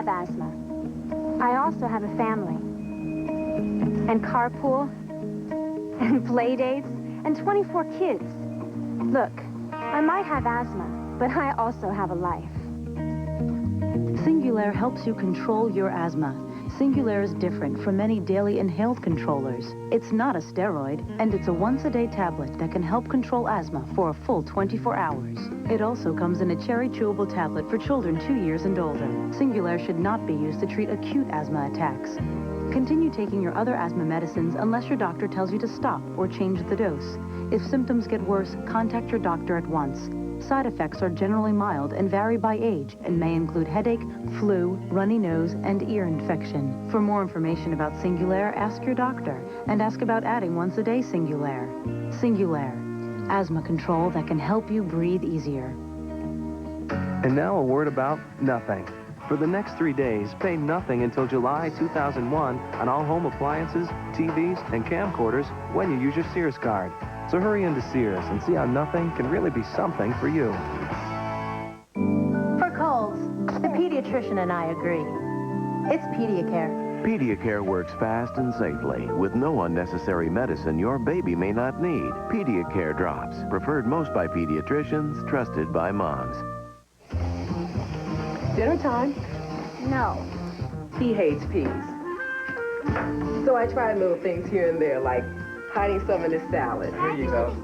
have asthma. I also have a family. And carpool. And play dates. And 24 kids. Look, I might have asthma, but I also have a life. Singulair helps you control your asthma. Singulair is different from many daily inhaled controllers. It's not a steroid, and it's a once-a-day tablet that can help control asthma for a full 24 hours. It also comes in a cherry chewable tablet for children 2 years and older. Singulair should not be used to treat acute asthma attacks. Continue taking your other asthma medicines unless your doctor tells you to stop or change the dose. If symptoms get worse, contact your doctor at once. Side effects are generally mild and vary by age and may include headache, flu, runny nose, and ear infection. For more information about Singulair, ask your doctor and ask about adding once-a-day Singulair. Singulair, asthma control that can help you breathe easier. And now a word about nothing. For the next 3 days, pay nothing until July 2001 on all home appliances, TVs, and camcorders when you use your Sears card. So hurry into Sears and see how nothing can really be something for you. For colds, the pediatrician and I agree. It's Pediacare. Pediacare works fast and safely with no unnecessary medicine your baby may not need. Pediacare drops, preferred most by pediatricians, trusted by moms. Dinner time? No. He hates peas. So I tried little things here and there, like hiding some in his salad. Here you go.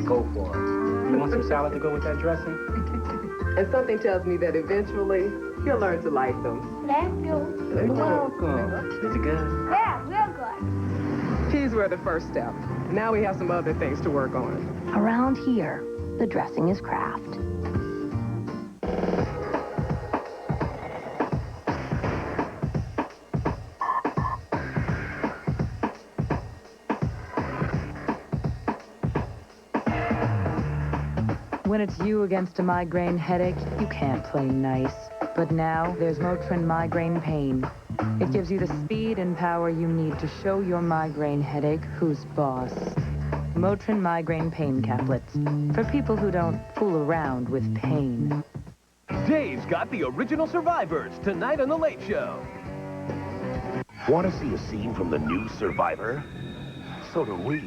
Go for it. You want some salad to go with that dressing? And something tells me that eventually he'll learn to like them. Thank you. You're welcome. Is it good? Yeah, real good. Peas were the first step. Now we have some other things to work on. Around here, the dressing is Kraft. When it's you against a migraine headache, you can't play nice. But now, there's Motrin Migraine Pain. It gives you the speed and power you need to show your migraine headache who's boss. Motrin Migraine Pain Caplets. For people who don't fool around with pain. Dave's got the original Survivors tonight on The Late Show. Want to see a scene from the new Survivor? So do we.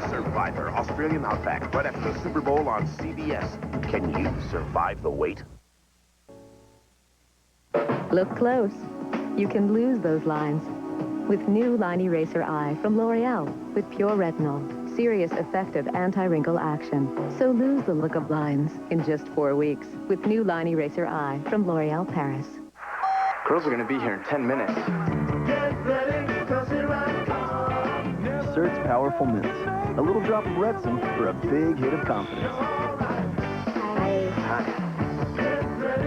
Survivor, Australian Outback, right after the Super Bowl on CBS. Can you survive the wait? Look close. You can lose those lines. With new Line Eraser Eye from L'Oreal with pure retinol. Serious, effective anti-wrinkle action. So lose the look of lines in just 4 weeks with new Line Eraser Eye from L'Oreal Paris. Girls are going to be here in 10 minutes. Cert's Powerful Mints. A little drop of Redson for a big hit of confidence. Hi.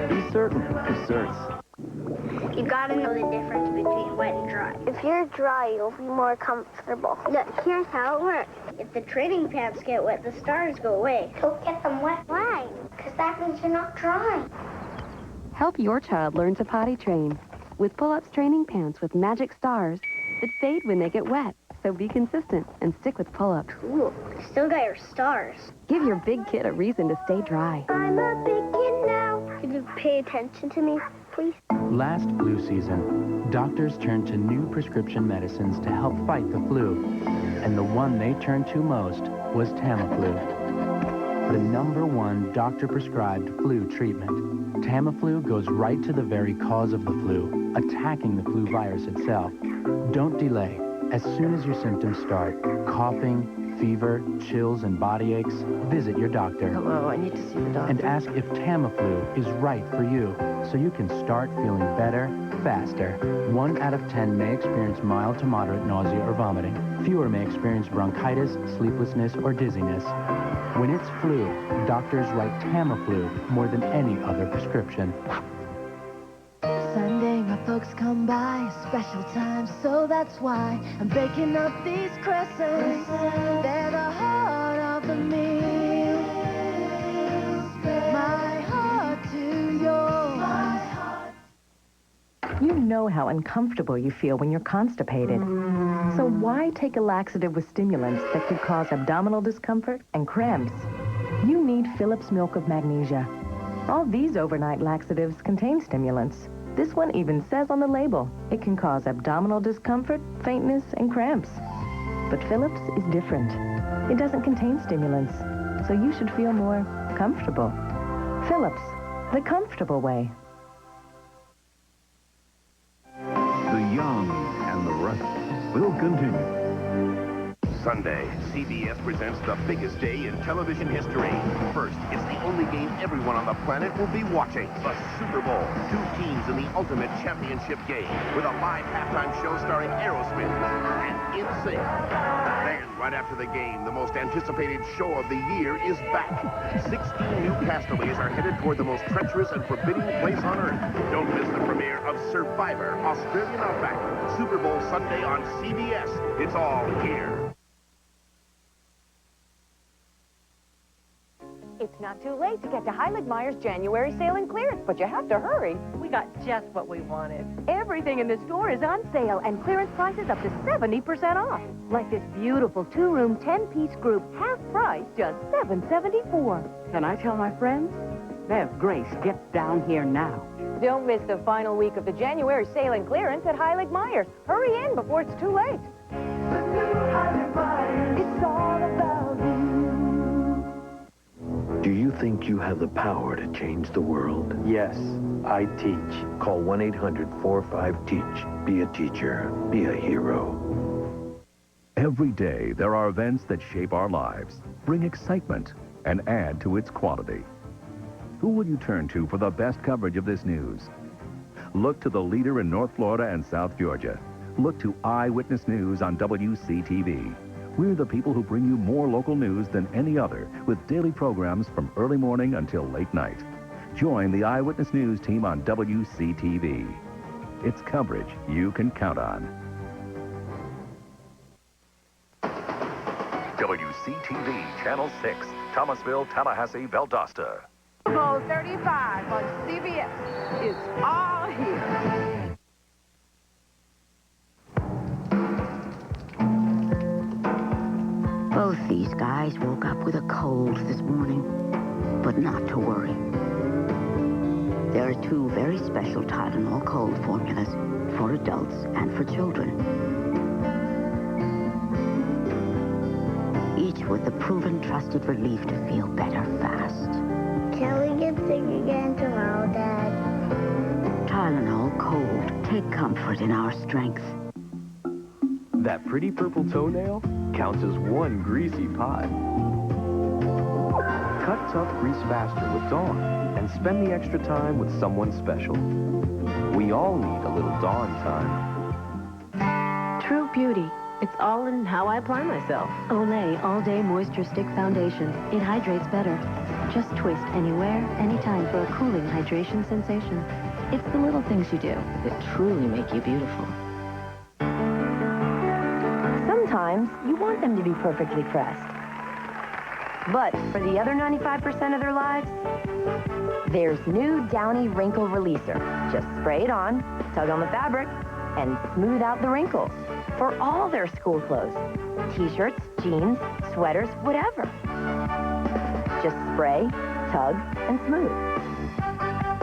Be certain with Cert's. You gotta know the difference between wet and dry. If you're dry, you'll be more comfortable. Look, here's how it works. If the training pants get wet, the stars go away. Go get them wet. Why? Because that means you're not dry. Help your child learn to potty train with Pull-Ups training pants with magic stars that fade when they get wet. So be consistent and stick with Pull-Ups. Cool. Still got your stars. Give your big kid a reason to stay dry. I'm a big kid now. Could you pay attention to me, please? Last flu season, doctors turned to new prescription medicines to help fight the flu. And the one they turned to most was Tamiflu, the #1 doctor-prescribed flu treatment. Tamiflu goes right to the very cause of the flu, attacking the flu virus itself. Don't delay. As soon as your symptoms start, coughing, fever, chills, and body aches, visit your doctor. Hello, I need to see the doctor. And ask if Tamiflu is right for you, so you can start feeling better, faster. 1 out of 10 may experience mild to moderate nausea or vomiting. Fewer may experience bronchitis, sleeplessness, or dizziness. When it's flu, doctors write Tamiflu more than any other prescription. Sunday, my folks come by, special time, so that's why I'm baking up these crescents. They're the heart of the meal. My heart to yours. You know how uncomfortable you feel when you're constipated. So why take a laxative with stimulants that could cause abdominal discomfort and cramps? You need Phillips Milk of Magnesia. All these overnight laxatives contain stimulants, This one even says on the label, it can cause abdominal discomfort, faintness, and cramps. But Philips is different. It doesn't contain stimulants, so you should feel more comfortable. Philips, the comfortable way. The young and the restless will continue. Sunday, CBS presents the biggest day in television history. First, it's the only game everyone on the planet will be watching. The Super Bowl. Two teams in the ultimate championship game with a live halftime show starring Aerosmith and NSYNC. Then, right after the game, the most anticipated show of the year is back. 16 new castaways are headed toward the most treacherous and forbidding place on Earth. Don't miss the premiere of Survivor, Australian Outback. Super Bowl Sunday on CBS. It's all here. It's not too late to get to Heilig-Meyer's January sale and clearance, but you have to hurry. We got just what we wanted. Everything in the store is on sale and clearance prices up to 70% off. Like this beautiful 2-room, 10-piece group, half price, just $7.74. Can I tell my friends? Bev, Grace, get down here now. Don't miss the final week of the January sale and clearance at Heilig-Meyer's. Hurry in before it's too late. It's all about you. Do you think you have the power to change the world? Yes, I teach. Call 1-800-45-TEACH. Be a teacher. Be a hero. Every day, there are events that shape our lives, bring excitement, and add to its quality. Who will you turn to for the best coverage of this news? Look to the leader in North Florida and South Georgia. Look to Eyewitness News on WCTV. We're the people who bring you more local news than any other, with daily programs from early morning until late night. Join the Eyewitness News team on WCTV. It's coverage you can count on. WCTV Channel 6, Thomasville, Tallahassee, Valdosta. Bowl 35 on CBS. It's all here. Both these guys woke up with a cold this morning, but not to worry. There are two very special Tylenol cold formulas for adults and for children. Each with the proven trusted relief to feel better fast. Can we get sick again tomorrow, Dad? Tylenol Cold. Take comfort in our strength. That pretty purple toenail counts as one greasy pot. Cut tough grease faster with Dawn and spend the extra time with someone special. We all need a little Dawn time. True beauty. It's all in how I apply myself. Olay All-Day Moisture Stick Foundation. It hydrates better. Just twist anywhere, anytime for a cooling hydration sensation. It's the little things you do that truly make you beautiful. Sometimes you want them to be perfectly pressed. But for the other 95% of their lives, there's new Downy Wrinkle Releaser. Just spray it on, tug on the fabric, and smooth out the wrinkles. For all their school clothes, t-shirts, jeans, sweaters, whatever. Just spray, tug, and smooth.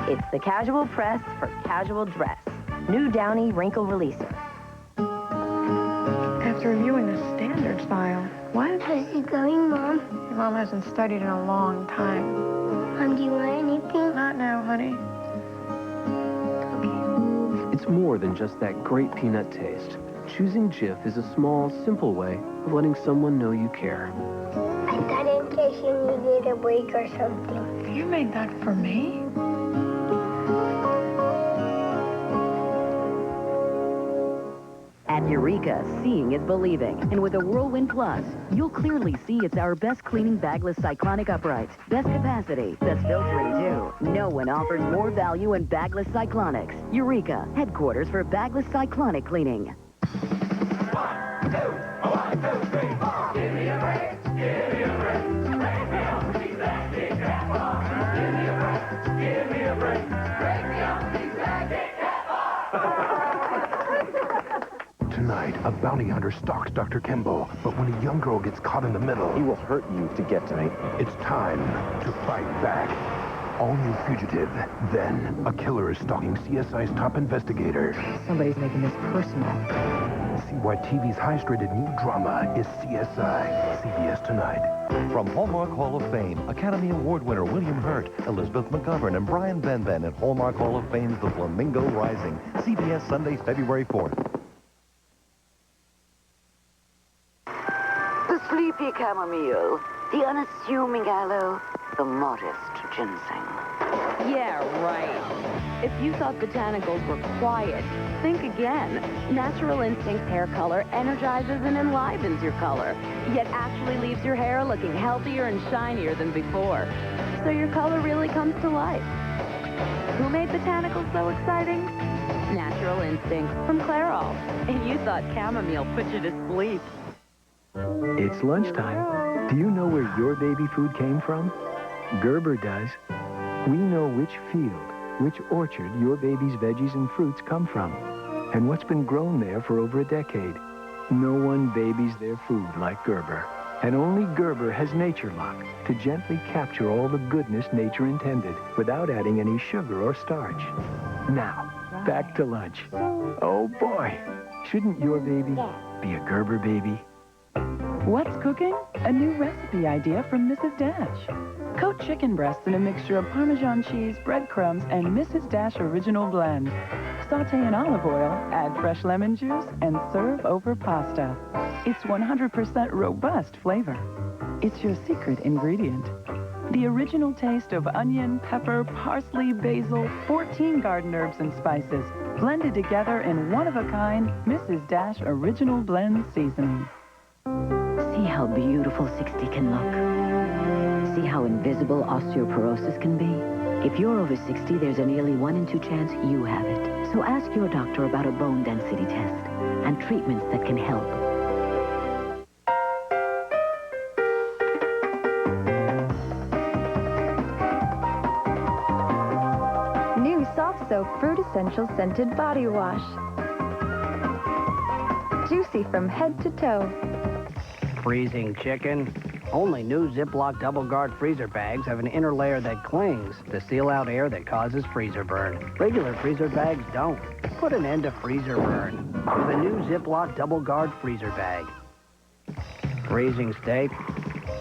It's the casual press for casual dress. New Downy Wrinkle Releaser. After reviewing the standards file, what? How's it going, Mom? Your mom hasn't studied in a long time. Mom, do you want anything? Not now, honey. It's more than just that great peanut taste. Choosing Jif is a small, simple way of letting someone know you care. I got it in case you needed a break or something. You made that for me? At Eureka, seeing is believing. And with a Whirlwind Plus, you'll clearly see it's our best cleaning bagless cyclonic uprights. Best capacity, best filtering too. No one offers more value in bagless cyclonics. Eureka, headquarters for bagless cyclonic cleaning. 1, 2, 1, 2, 3, 4. Give me a break. Give me a break. Break me up, these back, kick that bar. Give me a break. Give me a break. Break me up, these back, kick that bar. Tonight, a bounty hunter stalks Dr. Kimbo, but when a young girl gets caught in the middle, He will hurt you to get to me. it's time to fight back. All new fugitive. Then, a killer is stalking CSI's top investigator. Somebody's making this personal. See why TV's highest-rated new drama is CSI. CBS tonight. From Hallmark Hall of Fame, Academy Award winner William Hurt, Elizabeth McGovern, and Brian Benben at Hallmark Hall of Fame's The Flamingo Rising. CBS Sunday, February 4th. The sleepy chamomile, the unassuming aloe, the modest ginseng. Yeah, right. If you thought botanicals were quiet, think again. Natural Instinct hair color energizes and enlivens your color, yet actually leaves your hair looking healthier and shinier than before. So your color really comes to life. Who made botanicals so exciting? Natural Instinct from Clairol. And you thought chamomile put you to sleep. It's lunchtime. Do you know where your baby food came from? Gerber does. We know which field, which orchard your baby's veggies and fruits come from, and what's been grown there for over a decade. No one babies their food like Gerber. And only Gerber has Nature Lock to gently capture all the goodness nature intended without adding any sugar or starch. Now, back to lunch. Oh boy, shouldn't your baby be a Gerber baby? What's cooking? A new recipe idea from Mrs. Dash. Coat chicken breasts in a mixture of Parmesan cheese, breadcrumbs, and Mrs. Dash Original Blend. Sauté in olive oil, add fresh lemon juice, and serve over pasta. It's 100% robust flavor. It's your secret ingredient. The original taste of onion, pepper, parsley, basil, 14 garden herbs and spices, blended together in one-of-a-kind Mrs. Dash Original Blend seasoning. See how beautiful 60 can look. See how invisible osteoporosis can be. If you're over 60, there's a nearly 1 in 2 chance you have it. So ask your doctor about a bone density test and treatments that can help. New Soft Soap Fruit Essentials Scented Body Wash. Juicy from head to toe. Freezing chicken. Only new Ziploc Double Guard freezer bags have an inner layer that clings to seal out air that causes freezer burn. Regular freezer bags don't. Put an end to freezer burn with a new Ziploc Double Guard freezer bag. Freezing steak.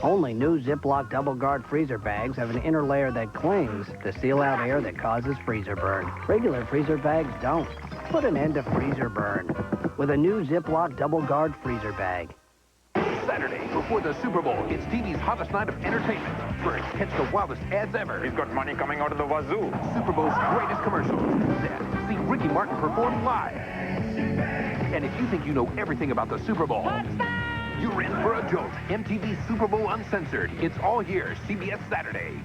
Only new Ziploc Double Guard freezer bags have an inner layer that clings to seal out air that causes freezer burn. Regular freezer bags don't. Put an end to freezer burn with a new Ziploc Double Guard freezer bag. Saturday, before the Super Bowl, it's TV's hottest night of entertainment. First, catch the wildest ads ever. He's got money coming out of the wazoo. Super Bowl's greatest commercials. Then, see Ricky Martin perform live. And if you think you know everything about the Super Bowl, you're in for a jolt. MTV's Super Bowl Uncensored. It's all here, CBS Saturday.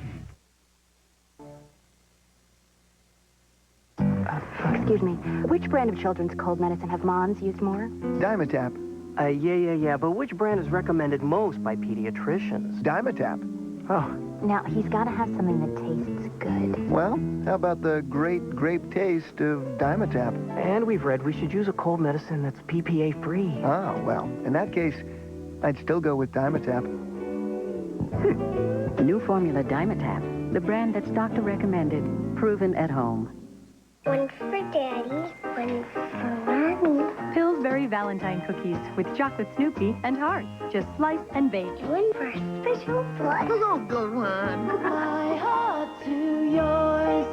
Excuse me. Which brand of children's cold medicine have moms used more? Dimetap. Yeah, but which brand is recommended most by pediatricians? Dimetap. Oh. Now, he's got to have something that tastes good. Well, how about the great grape taste of Dimetap? And we've read we should use a cold medicine that's PPA-free. Oh, well, in that case, I'd still go with Dimetap. New formula Dimetap, the brand that's doctor recommended, proven at home. One for Daddy, one for Mommy. Pillsbury Valentine cookies with chocolate Snoopy and hearts. Just slice and bake. One for a special one. Oh, good one. My heart to yours.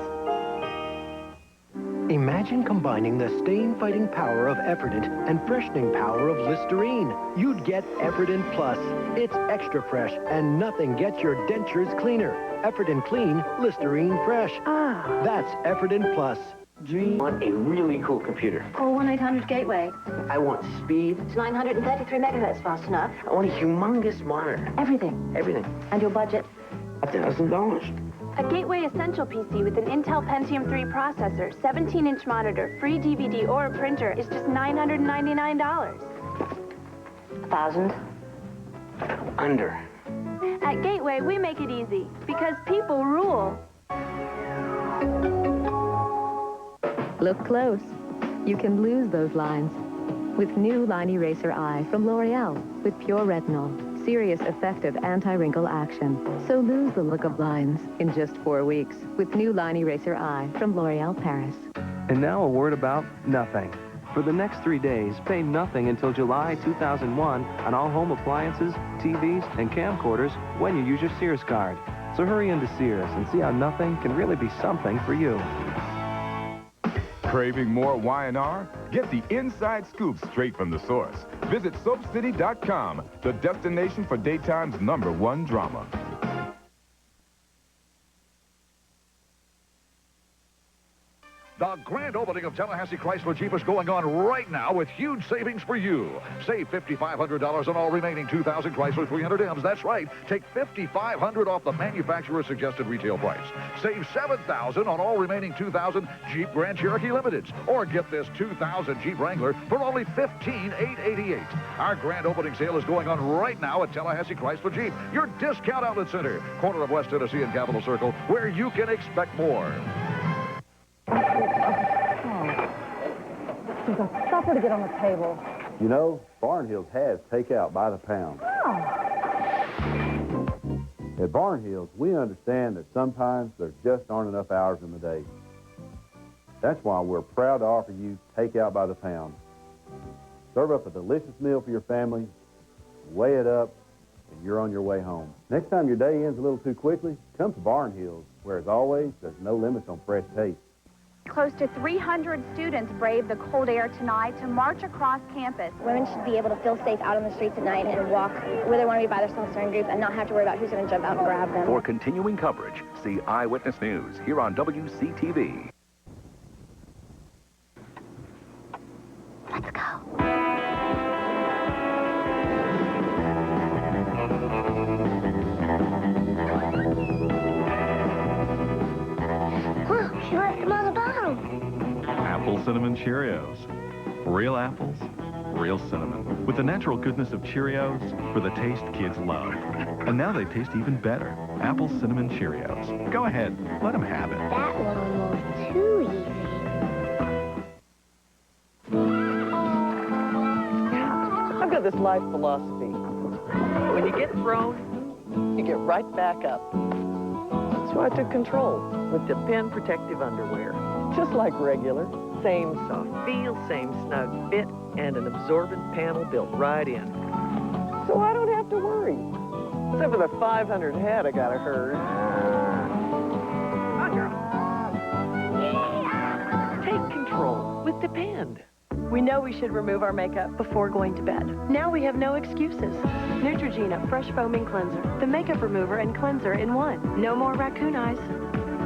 Imagine combining the stain-fighting power of Efferdent and freshening power of Listerine. You'd get Efferdent Plus. It's extra fresh, and nothing gets your dentures cleaner. Efferdent Clean, Listerine Fresh. That's Efferdent Plus. I want a really cool computer. Call 1-800-GATEWAY. I want speed. It's 933 megahertz, fast enough. I want a humongous monitor. Everything. Everything. And your budget? $1,000. A Gateway Essential PC with an Intel Pentium 3 processor, 17-inch monitor, free DVD, or a printer is just $999. 1,000. Under. At Gateway, we make it easy, because people rule. Look close. You can lose those lines. With new Line Eraser Eye from L'Oreal with pure retinol. Serious, effective anti-wrinkle action. So lose the look of lines in just 4 weeks with new Line Eraser Eye from L'Oreal Paris. And now a word about nothing. For the next 3 days, pay nothing until July 2001 on all home appliances, TVs, and camcorders when you use your Sears card. So hurry into Sears and see how nothing can really be something for you. Craving more Y&R? Get the inside scoop straight from the source. Visit SoapCity.com, the destination for daytime's #1 drama. The grand opening of Tallahassee Chrysler Jeep is going on right now with huge savings for you. Save $5,500 on all remaining 2000 Chrysler 300Ms. That's right. Take $5,500 off the manufacturer's suggested retail price. Save $7,000 on all remaining 2000 Jeep Grand Cherokee Limiteds. Or get this 2000 Jeep Wrangler for only $15,888. Our grand opening sale is going on right now at Tallahassee Chrysler Jeep, your discount outlet center, corner of West Tennessee and Capitol Circle, where you can expect more. We've got supper to get on the table. You know, Barn Hills has takeout by the pound. Oh. At Barn Hills, we understand that sometimes there just aren't enough hours in the day. That's why we're proud to offer you takeout by the pound. Serve up a delicious meal for your family, weigh it up, and you're on your way home. Next time your day ends a little too quickly, come to Barn Hills, where, as always, there's no limits on fresh taste. Close to 300 students braved the cold air tonight to march across campus. Women should be able to feel safe out on the streets at night and walk where they want to be by themselves or in groups and not have to worry about who's going to jump out and grab them. For continuing coverage, see Eyewitness News here on WCTV. Let's go. Look, she left them on the bottom. Apple Cinnamon Cheerios. Real apples, real cinnamon. With the natural goodness of Cheerios for the taste kids love. And now they taste even better. Apple Cinnamon Cheerios. Go ahead, let them have it. That one almost too easy. I've got this life philosophy. When you get thrown, you get right back up. That's why I took control with Depend Protective Underwear. Just like regular. Same soft feel, same snug fit, and an absorbent panel built right in. So I don't have to worry. Except for the 500 head I gotta herd. Take control with Depend. We know we should remove our makeup before going to bed. Now we have no excuses. Neutrogena Fresh Foaming Cleanser, the makeup remover and cleanser in one. No more raccoon eyes.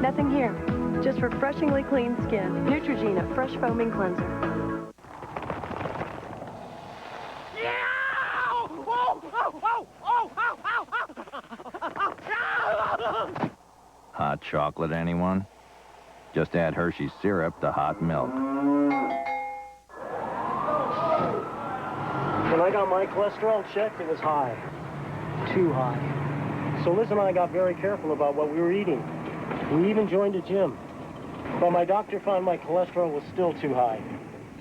Nothing here. Just refreshingly clean skin. Neutrogena Fresh Foaming Cleanser. Hot chocolate, anyone? Just add Hershey's syrup to hot milk. When I got my cholesterol checked, it was high. Too high. So Liz and I got very careful about what we were eating. We even joined a gym. But my doctor found my cholesterol was still too high.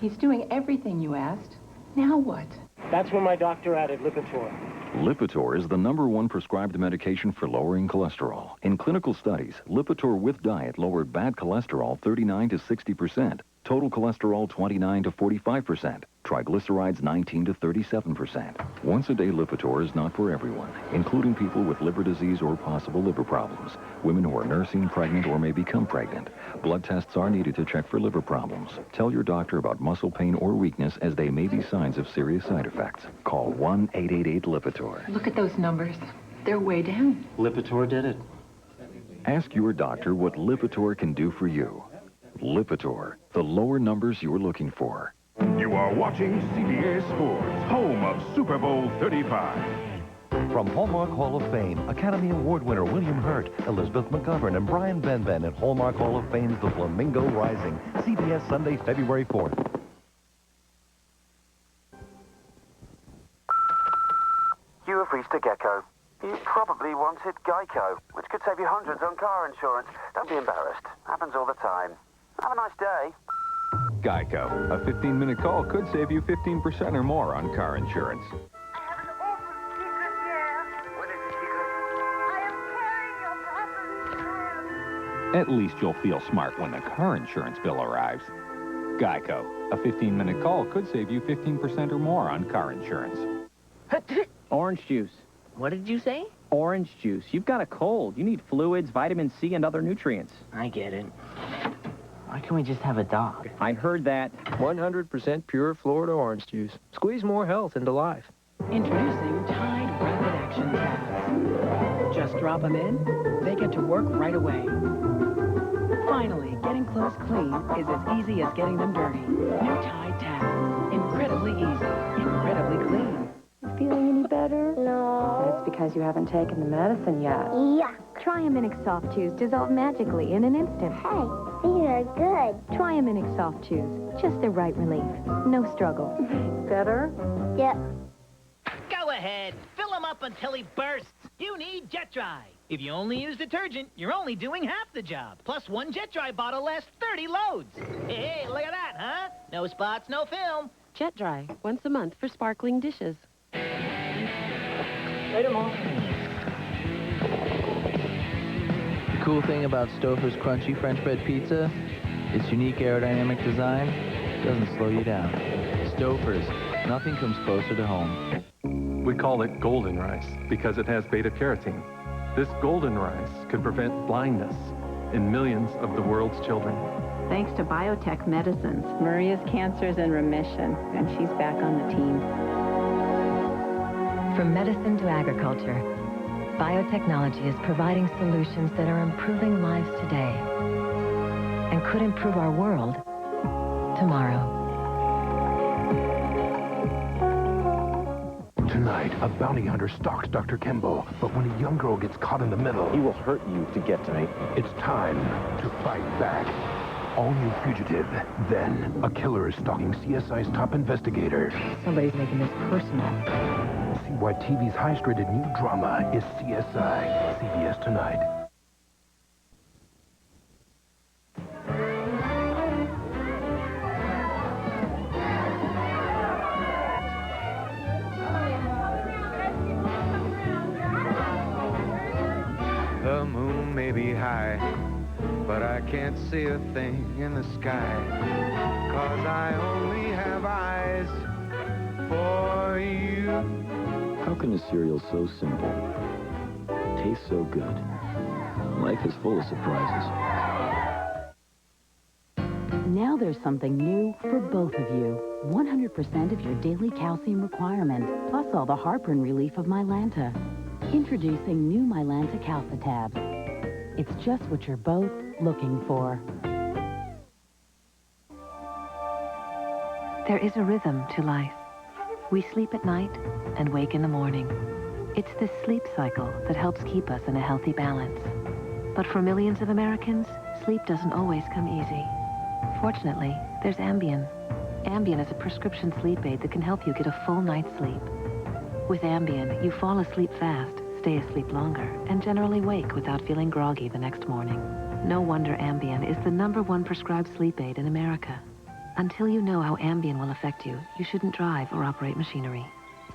He's doing everything you asked. Now what? That's when my doctor added Lipitor. Lipitor is the #1 prescribed medication for lowering cholesterol. In clinical studies, Lipitor with diet lowered bad cholesterol 39 to 60%, total cholesterol 29 to 45%, triglycerides 19 to 37%. Once-a-day Lipitor is not for everyone, including people with liver disease or possible liver problems, women who are nursing, pregnant, or may become pregnant. Blood tests are needed to check for liver problems. Tell your doctor about muscle pain or weakness, as they may be signs of serious side effects. Call 1-888-LIPITOR. Look at those numbers. They're way down. Lipitor did it. Ask your doctor what Lipitor can do for you. Lipitor, the lower numbers you're looking for. You are watching CBS Sports, home of Super Bowl 35. From Hallmark Hall of Fame, Academy Award winner William Hurt, Elizabeth McGovern, and Brian Benben at Hallmark Hall of Fame's The Flamingo Rising. CBS Sunday, February 4th. You have reached a Gecko. You probably wanted Geico, which could save you hundreds on car insurance. Don't be embarrassed. Happens all the time. Have a nice day. Geico. A 15-minute call could save you 15% or more on car insurance. At least you'll feel smart when the car insurance bill arrives. Geico. A 15-minute call could save you 15% or more on car insurance. Orange juice. What did you say? Orange juice. You've got a cold. You need fluids, vitamin C, and other nutrients. I get it. Why can't we just have a dog? I heard that. 100% pure Florida orange juice. Squeeze more health into life. Introducing Tide Rapid Action Tabs. Just drop them in, they get to work right away. Finally, getting clothes clean is as easy as getting them dirty. New Tide Tabs. Incredibly easy, incredibly clean. Feeling any better? No. That's because you haven't taken the medicine yet. Yeah. Triaminic Soft Chews dissolve magically in an instant. Hey, these are good. Triaminic Soft Chews. Just the right relief. No struggle. Better? Yep. Go ahead. Fill him up until he bursts. You need Jet Dry. If you only use detergent, you're only doing half the job. Plus, one Jet Dry bottle lasts 30 loads. Hey, look at that, huh? No spots, no film. Jet Dry, once a month for sparkling dishes. Later, Mom. The cool thing about Stouffer's crunchy French bread pizza, its unique aerodynamic design doesn't slow you down. Stouffer's, nothing comes closer to home. We call it golden rice because it has beta-carotene. This golden rice could prevent blindness in millions of the world's children. Thanks to biotech medicines, Maria's cancer is in remission, and she's back on the team. From medicine to agriculture, biotechnology is providing solutions that are improving lives today and could improve our world tomorrow. Tonight, a bounty hunter stalks Dr. Kimbo, but when a young girl gets caught in the middle... He will hurt you to get to me. It's time to fight back. All new fugitive. Then, a killer is stalking CSI's top investigator. Somebody's making this personal. See why TV's highest-rated new drama is CSI. CBS Tonight. The moon may be high, but I can't see a thing in the sky, 'cause I only have eyes for you. How can a cereal so simple taste so good? Life is full of surprises. Now there's something new for both of you. 100% of your daily calcium requirements, plus all the heartburn relief of Mylanta. Introducing new Mylanta Calcitabs. It's just what you're both looking for. There is a rhythm to life. We sleep at night and wake in the morning. It's this sleep cycle that helps keep us in a healthy balance. But for millions of Americans, sleep doesn't always come easy. Fortunately, there's Ambien. Ambien is a prescription sleep aid that can help you get a full night's sleep. With Ambien, you fall asleep fast, stay asleep longer, and generally wake without feeling groggy the next morning. No wonder Ambien is the #1 prescribed sleep aid in America. Until you know how Ambien will affect you, you shouldn't drive or operate machinery.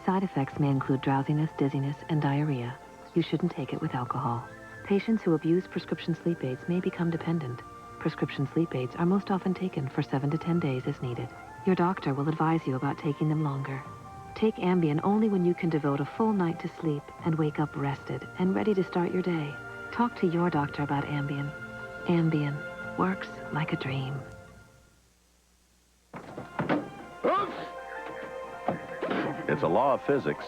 Side effects may include drowsiness, dizziness, and diarrhea. You shouldn't take it with alcohol. Patients who abuse prescription sleep aids may become dependent. Prescription sleep aids are most often taken for 7 to 10 days as needed. Your doctor will advise you about taking them longer. Take Ambien only when you can devote a full night to sleep and wake up rested and ready to start your day. Talk to your doctor about Ambien. Ambien works like a dream. It's a law of physics.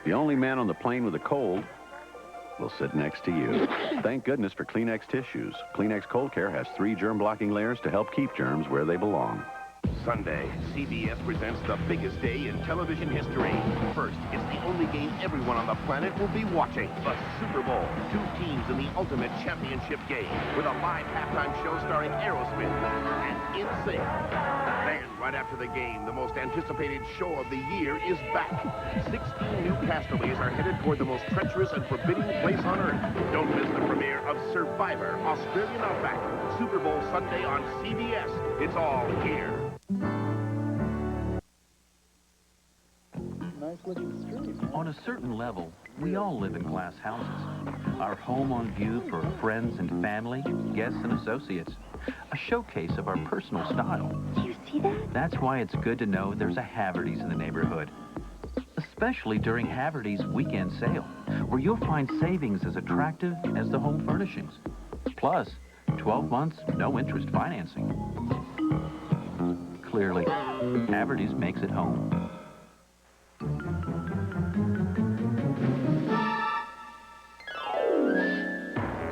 The only man on the plane with a cold will sit next to you. Thank goodness for Kleenex tissues. Kleenex Cold Care has 3 germ-blocking layers to help keep germs where they belong. Sunday, CBS presents the biggest day in television history. First, it's the only game everyone on the planet will be watching. The Super Bowl. 2 teams in the ultimate championship game with a live halftime show starring Aerosmith and NSYNC. Then, right after the game, the most anticipated show of the year is back. 16 new castaways are headed toward the most treacherous and forbidding place on Earth. Don't miss the premiere of Survivor, Australian Outback. Super Bowl Sunday on CBS. It's all here. Nice looking street, man. On a certain level, we all live in glass houses. Our home on view for friends and family, guests and associates. A showcase of our personal style. Do you see that? That's why it's good to know there's a Haverty's in the neighborhood. Especially during Haverty's weekend sale, where you'll find savings as attractive as the home furnishings. Plus, 12 months, no interest financing. Clearly, Haverty's makes it home.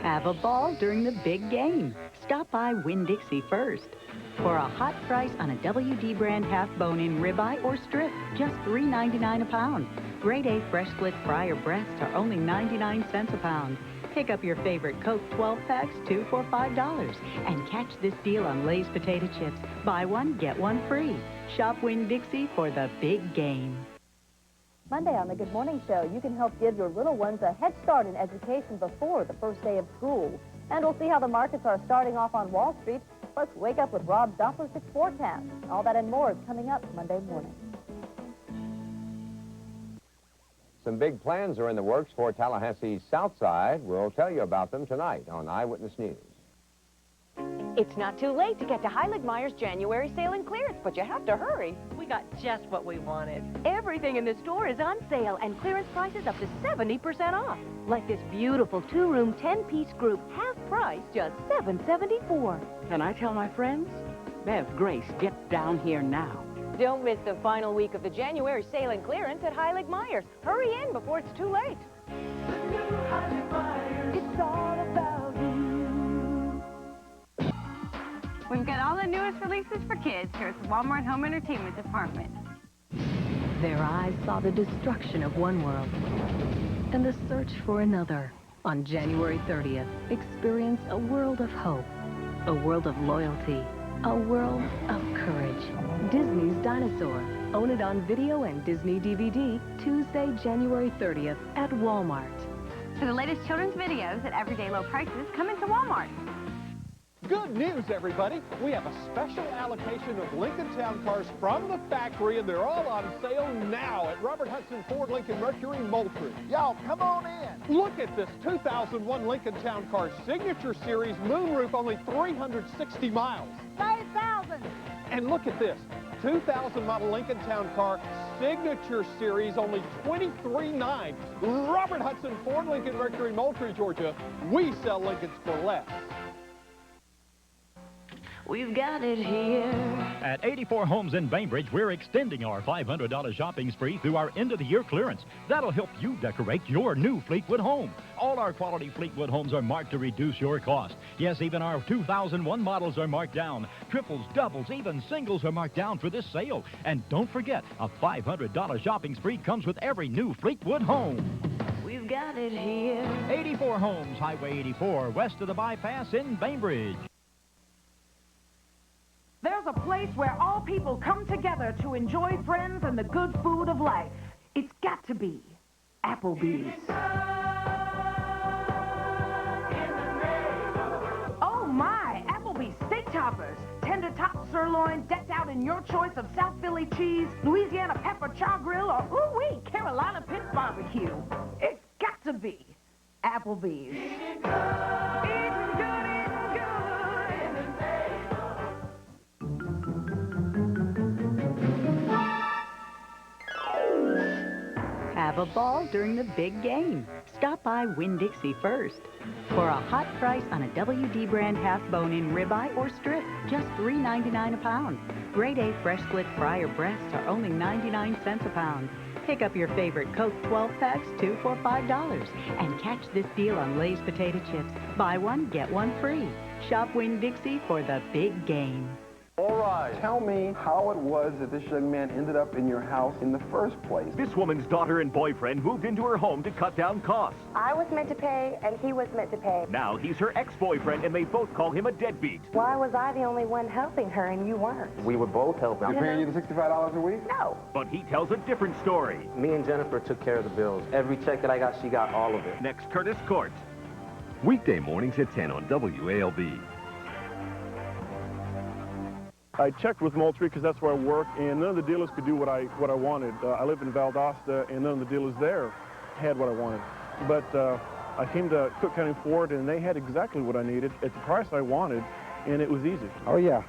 Have a ball during the big game. Stop by Winn-Dixie first. For a hot price on a WD brand half bone-in ribeye or strip, just $3.99 a pound. Grade A fresh split fry or breasts are only 99 cents a pound. Pick up your favorite Coke 12 packs, 2 for $5. And catch this deal on Lay's potato chips. Buy one, get one free. Shop Winn-Dixie for the big game. Monday on the Good Morning Show, you can help give your little ones a head start in education before the first day of school. And we'll see how the markets are starting off on Wall Street. Plus, wake up with Rob's Doppler 6 forecast. All that and more is coming up Monday morning. Some big plans are in the works for Tallahassee's South Side. We'll tell you about them tonight on Eyewitness News. It's not too late to get to Heilig Meyer's January sale and clearance, but you have to hurry. We got just what we wanted. Everything in the store is on sale and clearance prices up to 70% off. Like this beautiful 2-room, 10-piece group, half price, just $7.74. Can I tell my friends? Bev, Grace, get down here now. Don't miss the final week of the January sale and clearance at Heilig Meyer's. Hurry in before it's too late. It's all about you. We've got all the newest releases for kids here at the Walmart Home Entertainment Department. Their eyes saw the destruction of one world and the search for another. On January 30th, experience a world of hope, a world of loyalty, a world of courage. Disney's Dinosaur. Own it on video and Disney DVD Tuesday, January 30th at Walmart. For the latest children's videos at everyday low prices, come into Walmart. Good news, everybody. We have a special allocation of Lincoln Town cars from the factory, and they're all on sale now at Robert Hudson Ford Lincoln Mercury Moultrie. Y'all, come on in. Look at this 2001 Lincoln Town Car Signature Series moonroof, only 360 miles. 5,000. And look at this 2000 model Lincoln Town Car Signature Series, only $23,900. Robert Hudson Ford Lincoln Mercury Moultrie, Georgia. We sell Lincolns for less. We've got it here. At 84 Homes in Bainbridge, we're extending our $500 shopping spree through our end-of-the-year clearance. That'll help you decorate your new Fleetwood home. All our quality Fleetwood homes are marked to reduce your cost. Yes, even our 2001 models are marked down. Triples, doubles, even singles are marked down for this sale. And don't forget, a $500 shopping spree comes with every new Fleetwood home. We've got it here. 84 Homes, Highway 84, west of the bypass in Bainbridge. There's a place where all people come together to enjoy friends and the good food of life. It's got to be Applebee's. Oh my, Applebee's steak toppers. Tender top sirloin decked out in your choice of South Philly cheese, Louisiana pepper char grill, or ooh-wee, Carolina pit barbecue. It's got to be Applebee's. Eating good, eating good. Have a ball during the big game. Stop by Winn-Dixie first. For a hot price on a WD brand half bone-in ribeye or strip, just $3.99 a pound. Grade A fresh split fry or breasts are only 99 cents a pound. Pick up your favorite Coke 12 packs, 2 for $5. And catch this deal on Lay's potato chips. Buy one, get one free. Shop Winn-Dixie for the big game. All right, tell me how it was that this young man ended up in your house in the first place. This woman's daughter and boyfriend moved into her home to cut down costs. I was meant to pay, and he was meant to pay. Now he's her ex-boyfriend, and they both call him a deadbeat. Why was I the only one helping her and you weren't? We were both helping. You're paying you the $65 a week? No. But he tells a different story. Me and Jennifer took care of the bills. Every check that I got, she got all of it. Next, Curtis Court. Weekday mornings at 10 on WALB. I checked with Moultrie because that's where I work, and none of the dealers could do what I wanted. I live in Valdosta, and none of the dealers there had what I wanted. But I came to Cook County Ford, and they had exactly what I needed at the price I wanted, and it was easy. Oh, yeah.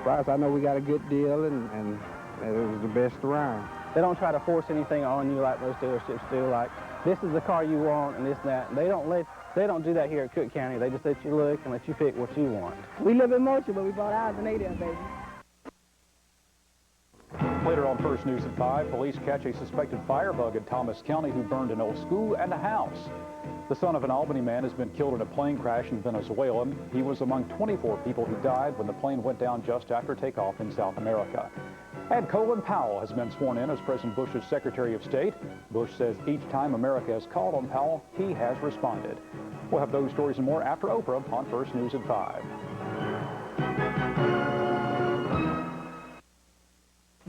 Price, I know we got a good deal, and it was the best around. They don't try to force anything on you like most dealerships do, like, this is the car you want and this and that. They don't do that here at Cook County. They just let you look and let you pick what you want. We live in Moultrie, but we bought ours in Ada, baby. Later on First News at 5, police catch a suspected firebug in Thomas County who burned an old school and a house. The son of an Albany man has been killed in a plane crash in Venezuela. He was among 24 people who died when the plane went down just after takeoff in South America. And Colin Powell has been sworn in as President Bush's Secretary of State. Bush says each time America has called on Powell, he has responded. We'll have those stories and more after Oprah on First News at 5.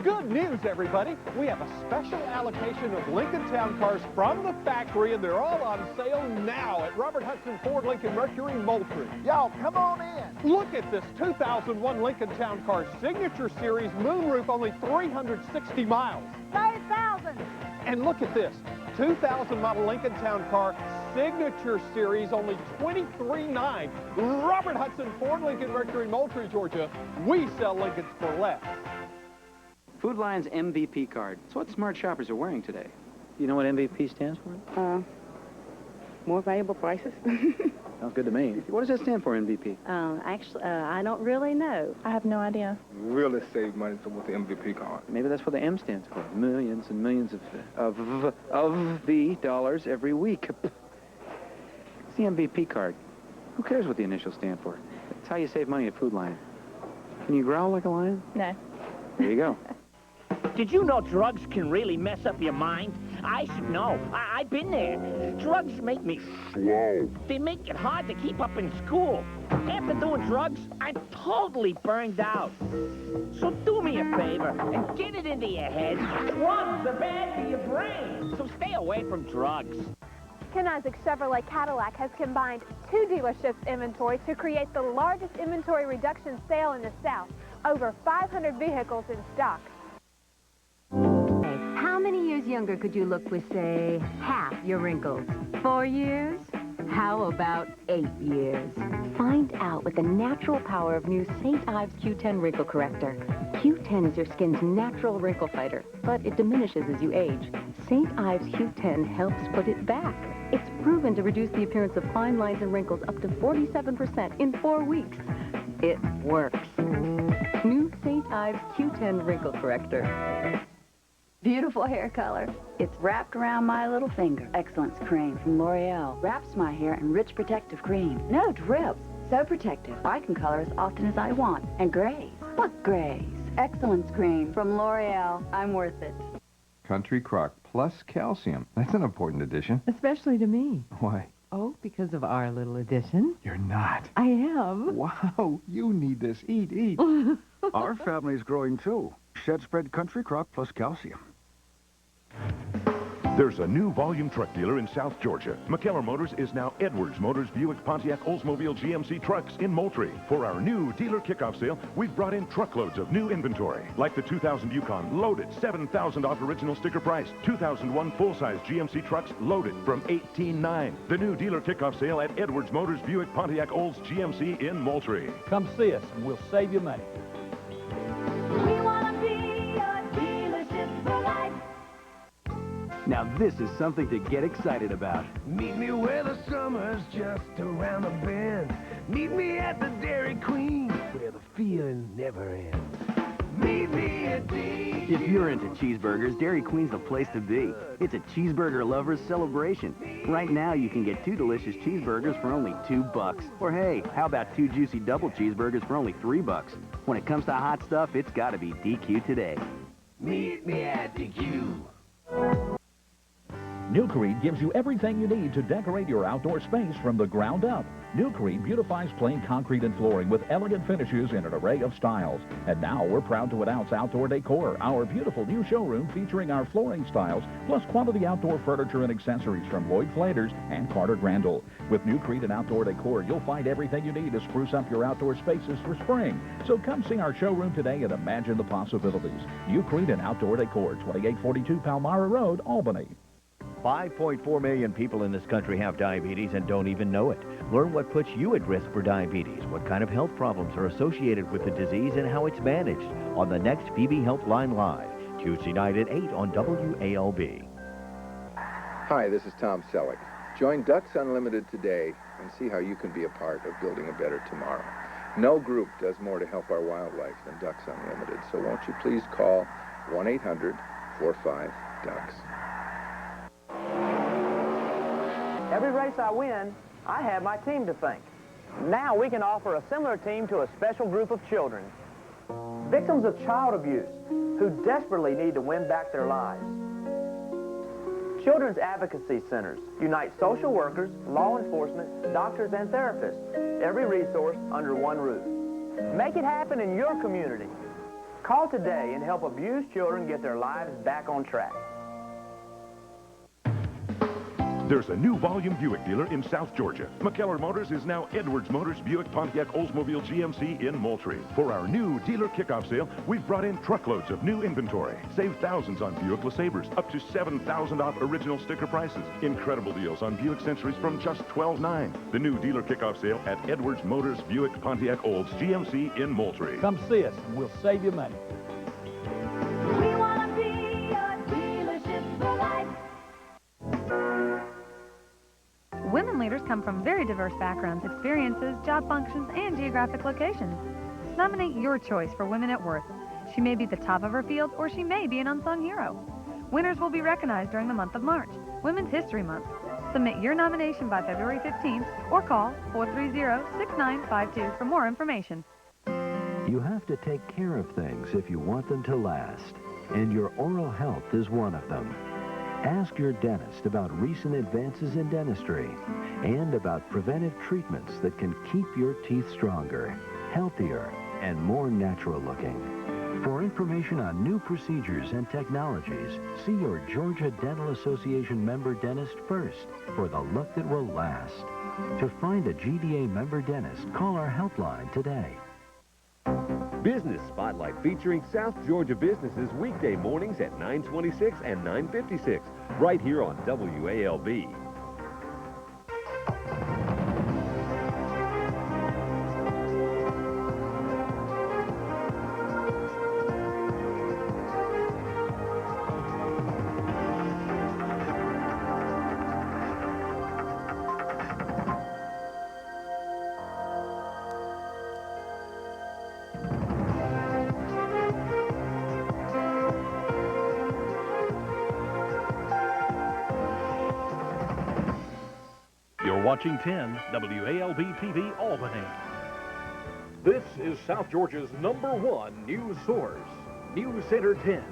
Good news, everybody. We have a special allocation of Lincoln Town Cars from the factory, and they're all on sale now at Robert Hudson Ford Lincoln Mercury Moultrie. Y'all, come on in. Look at this 2001 Lincoln Town Car Signature Series moonroof, only 360 miles. 5,000. And look at this 2000 model Lincoln Town Car Signature Series, only $23,900. Robert Hudson Ford Lincoln Mercury Moultrie, Georgia. We sell Lincolns for less. Food Lion's MVP card. It's what smart shoppers are wearing today. You know what MVP stands for? More valuable prices. Sounds good to me. What does that stand for, MVP? Actually, I don't really know. I have no idea. Really save money with the MVP card. Maybe that's what the M stands for. Millions and millions of the dollars every week. It's the MVP card. Who cares what the initials stand for? That's how you save money at Food Lion. Can you growl like a lion? No. There you go. Did you know drugs can really mess up your mind? I should know. I've been there. Drugs make me slow. They make it hard to keep up in school. After doing drugs, I'm totally burned out. So do me a favor and get it into your head. Drugs are bad for your brain. So stay away from drugs. Ken Isaac Chevrolet Cadillac has combined two dealerships' inventory to create the largest inventory reduction sale in the South. Over 500 vehicles in stock. How many years younger could you look with, say, half your wrinkles? 4 years? How about 8 years? Find out with the natural power of new St. Ives Q10 Wrinkle Corrector. Q10 is your skin's natural wrinkle fighter, but it diminishes as you age. St. Ives Q10 helps put it back. It's proven to reduce the appearance of fine lines and wrinkles up to 47% in 4 weeks. It works. New St. Ives Q10 Wrinkle Corrector. Beautiful hair color. It's wrapped around my little finger. Excellence cream from L'Oreal. Wraps my hair in rich protective cream. No drips. So protective. I can color as often as I want. And grays. What grays? Excellence cream from L'Oreal. I'm worth it. Country Crock Plus Calcium. That's an important addition. Especially to me. Why? Oh, because of our little addition. You're not. I am. Wow, you need this. Eat. Our family's growing too. Shed spread Country Crock Plus Calcium. There's a new volume truck dealer in South Georgia. McKellar Motors is now Edwards Motors, Buick, Pontiac, Oldsmobile, GMC trucks in Moultrie. For our new dealer kickoff sale, we've brought in truckloads of new inventory. Like the 2000 Yukon, loaded, $7,000 off original sticker price. 2001 full-size GMC trucks, loaded, from $18,900. The new dealer kickoff sale at Edwards Motors, Buick, Pontiac, Olds, GMC in Moultrie. Come see us, and we'll save you money. Now this is something to get excited about. Meet me where the summer's just around the bend. Meet me at the Dairy Queen, where the feeling never ends. Meet me at D. If you're into cheeseburgers, Dairy Queen's the place to be. It's a cheeseburger lover's celebration. Right now you can get 2 delicious cheeseburgers for only $2. Or hey, how about 2 juicy double cheeseburgers for only $3? When it comes to hot stuff, it's gotta be DQ today. Meet me at DQ. New Creed gives you everything you need to decorate your outdoor space from the ground up. New Creed beautifies plain concrete and flooring with elegant finishes in an array of styles. And now we're proud to announce Outdoor Decor, our beautiful new showroom featuring our flooring styles, plus quality outdoor furniture and accessories from Lloyd Flanders and Carter Grandel. With New Creed and Outdoor Decor, you'll find everything you need to spruce up your outdoor spaces for spring. So come see our showroom today and imagine the possibilities. New Creed and Outdoor Decor, 2842 Palmyra Road, Albany. 5.4 million people in this country have diabetes and don't even know it. Learn what puts you at risk for diabetes, what kind of health problems are associated with the disease, and how it's managed on the next PB Helpline Live, Tuesday night at 8 on WALB. Hi, this is Tom Selleck. Join Ducks Unlimited today and see how you can be a part of building a better tomorrow. No group does more to help our wildlife than Ducks Unlimited, so won't you please call 1-800-45-DUCKS. Every race I win, I have my team to thank. Now we can offer a similar team to a special group of children. Victims of child abuse who desperately need to win back their lives. Children's advocacy centers unite social workers, law enforcement, doctors, and therapists. Every resource under one roof. Make it happen in your community. Call today and help abused children get their lives back on track. There's a new volume Buick dealer in South Georgia. McKellar Motors is now Edwards Motors Buick Pontiac Oldsmobile GMC in Moultrie. For our new dealer kickoff sale, we've brought in truckloads of new inventory. Save thousands on Buick LeSabres, up to $7,000 off original sticker prices. Incredible deals on Buick Centuries from just $12,900. The new dealer kickoff sale at Edwards Motors Buick Pontiac Olds GMC in Moultrie. Come see us and we'll save you money. We want to be your dealership for life. Women leaders come from very diverse backgrounds, experiences, job functions, and geographic locations. Nominate your choice for Women at Worth. She may be the top of her field, or she may be an unsung hero. Winners will be recognized during the month of March, Women's History Month. Submit your nomination by February 15th or call 430-6952 for more information. You have to take care of things if you want them to last, and your oral health is one of them. Ask your dentist about recent advances in dentistry and about preventive treatments that can keep your teeth stronger, healthier, and more natural looking. For information on new procedures and technologies, see your Georgia Dental Association member dentist first for the look that will last. To find a GDA member dentist, call our helpline today. Business Spotlight featuring South Georgia businesses weekday mornings at 9:26 and 9:56, right here on WALB. Watching 10 WALB TV Albany. This is South Georgia's #1 news source, News Center 10.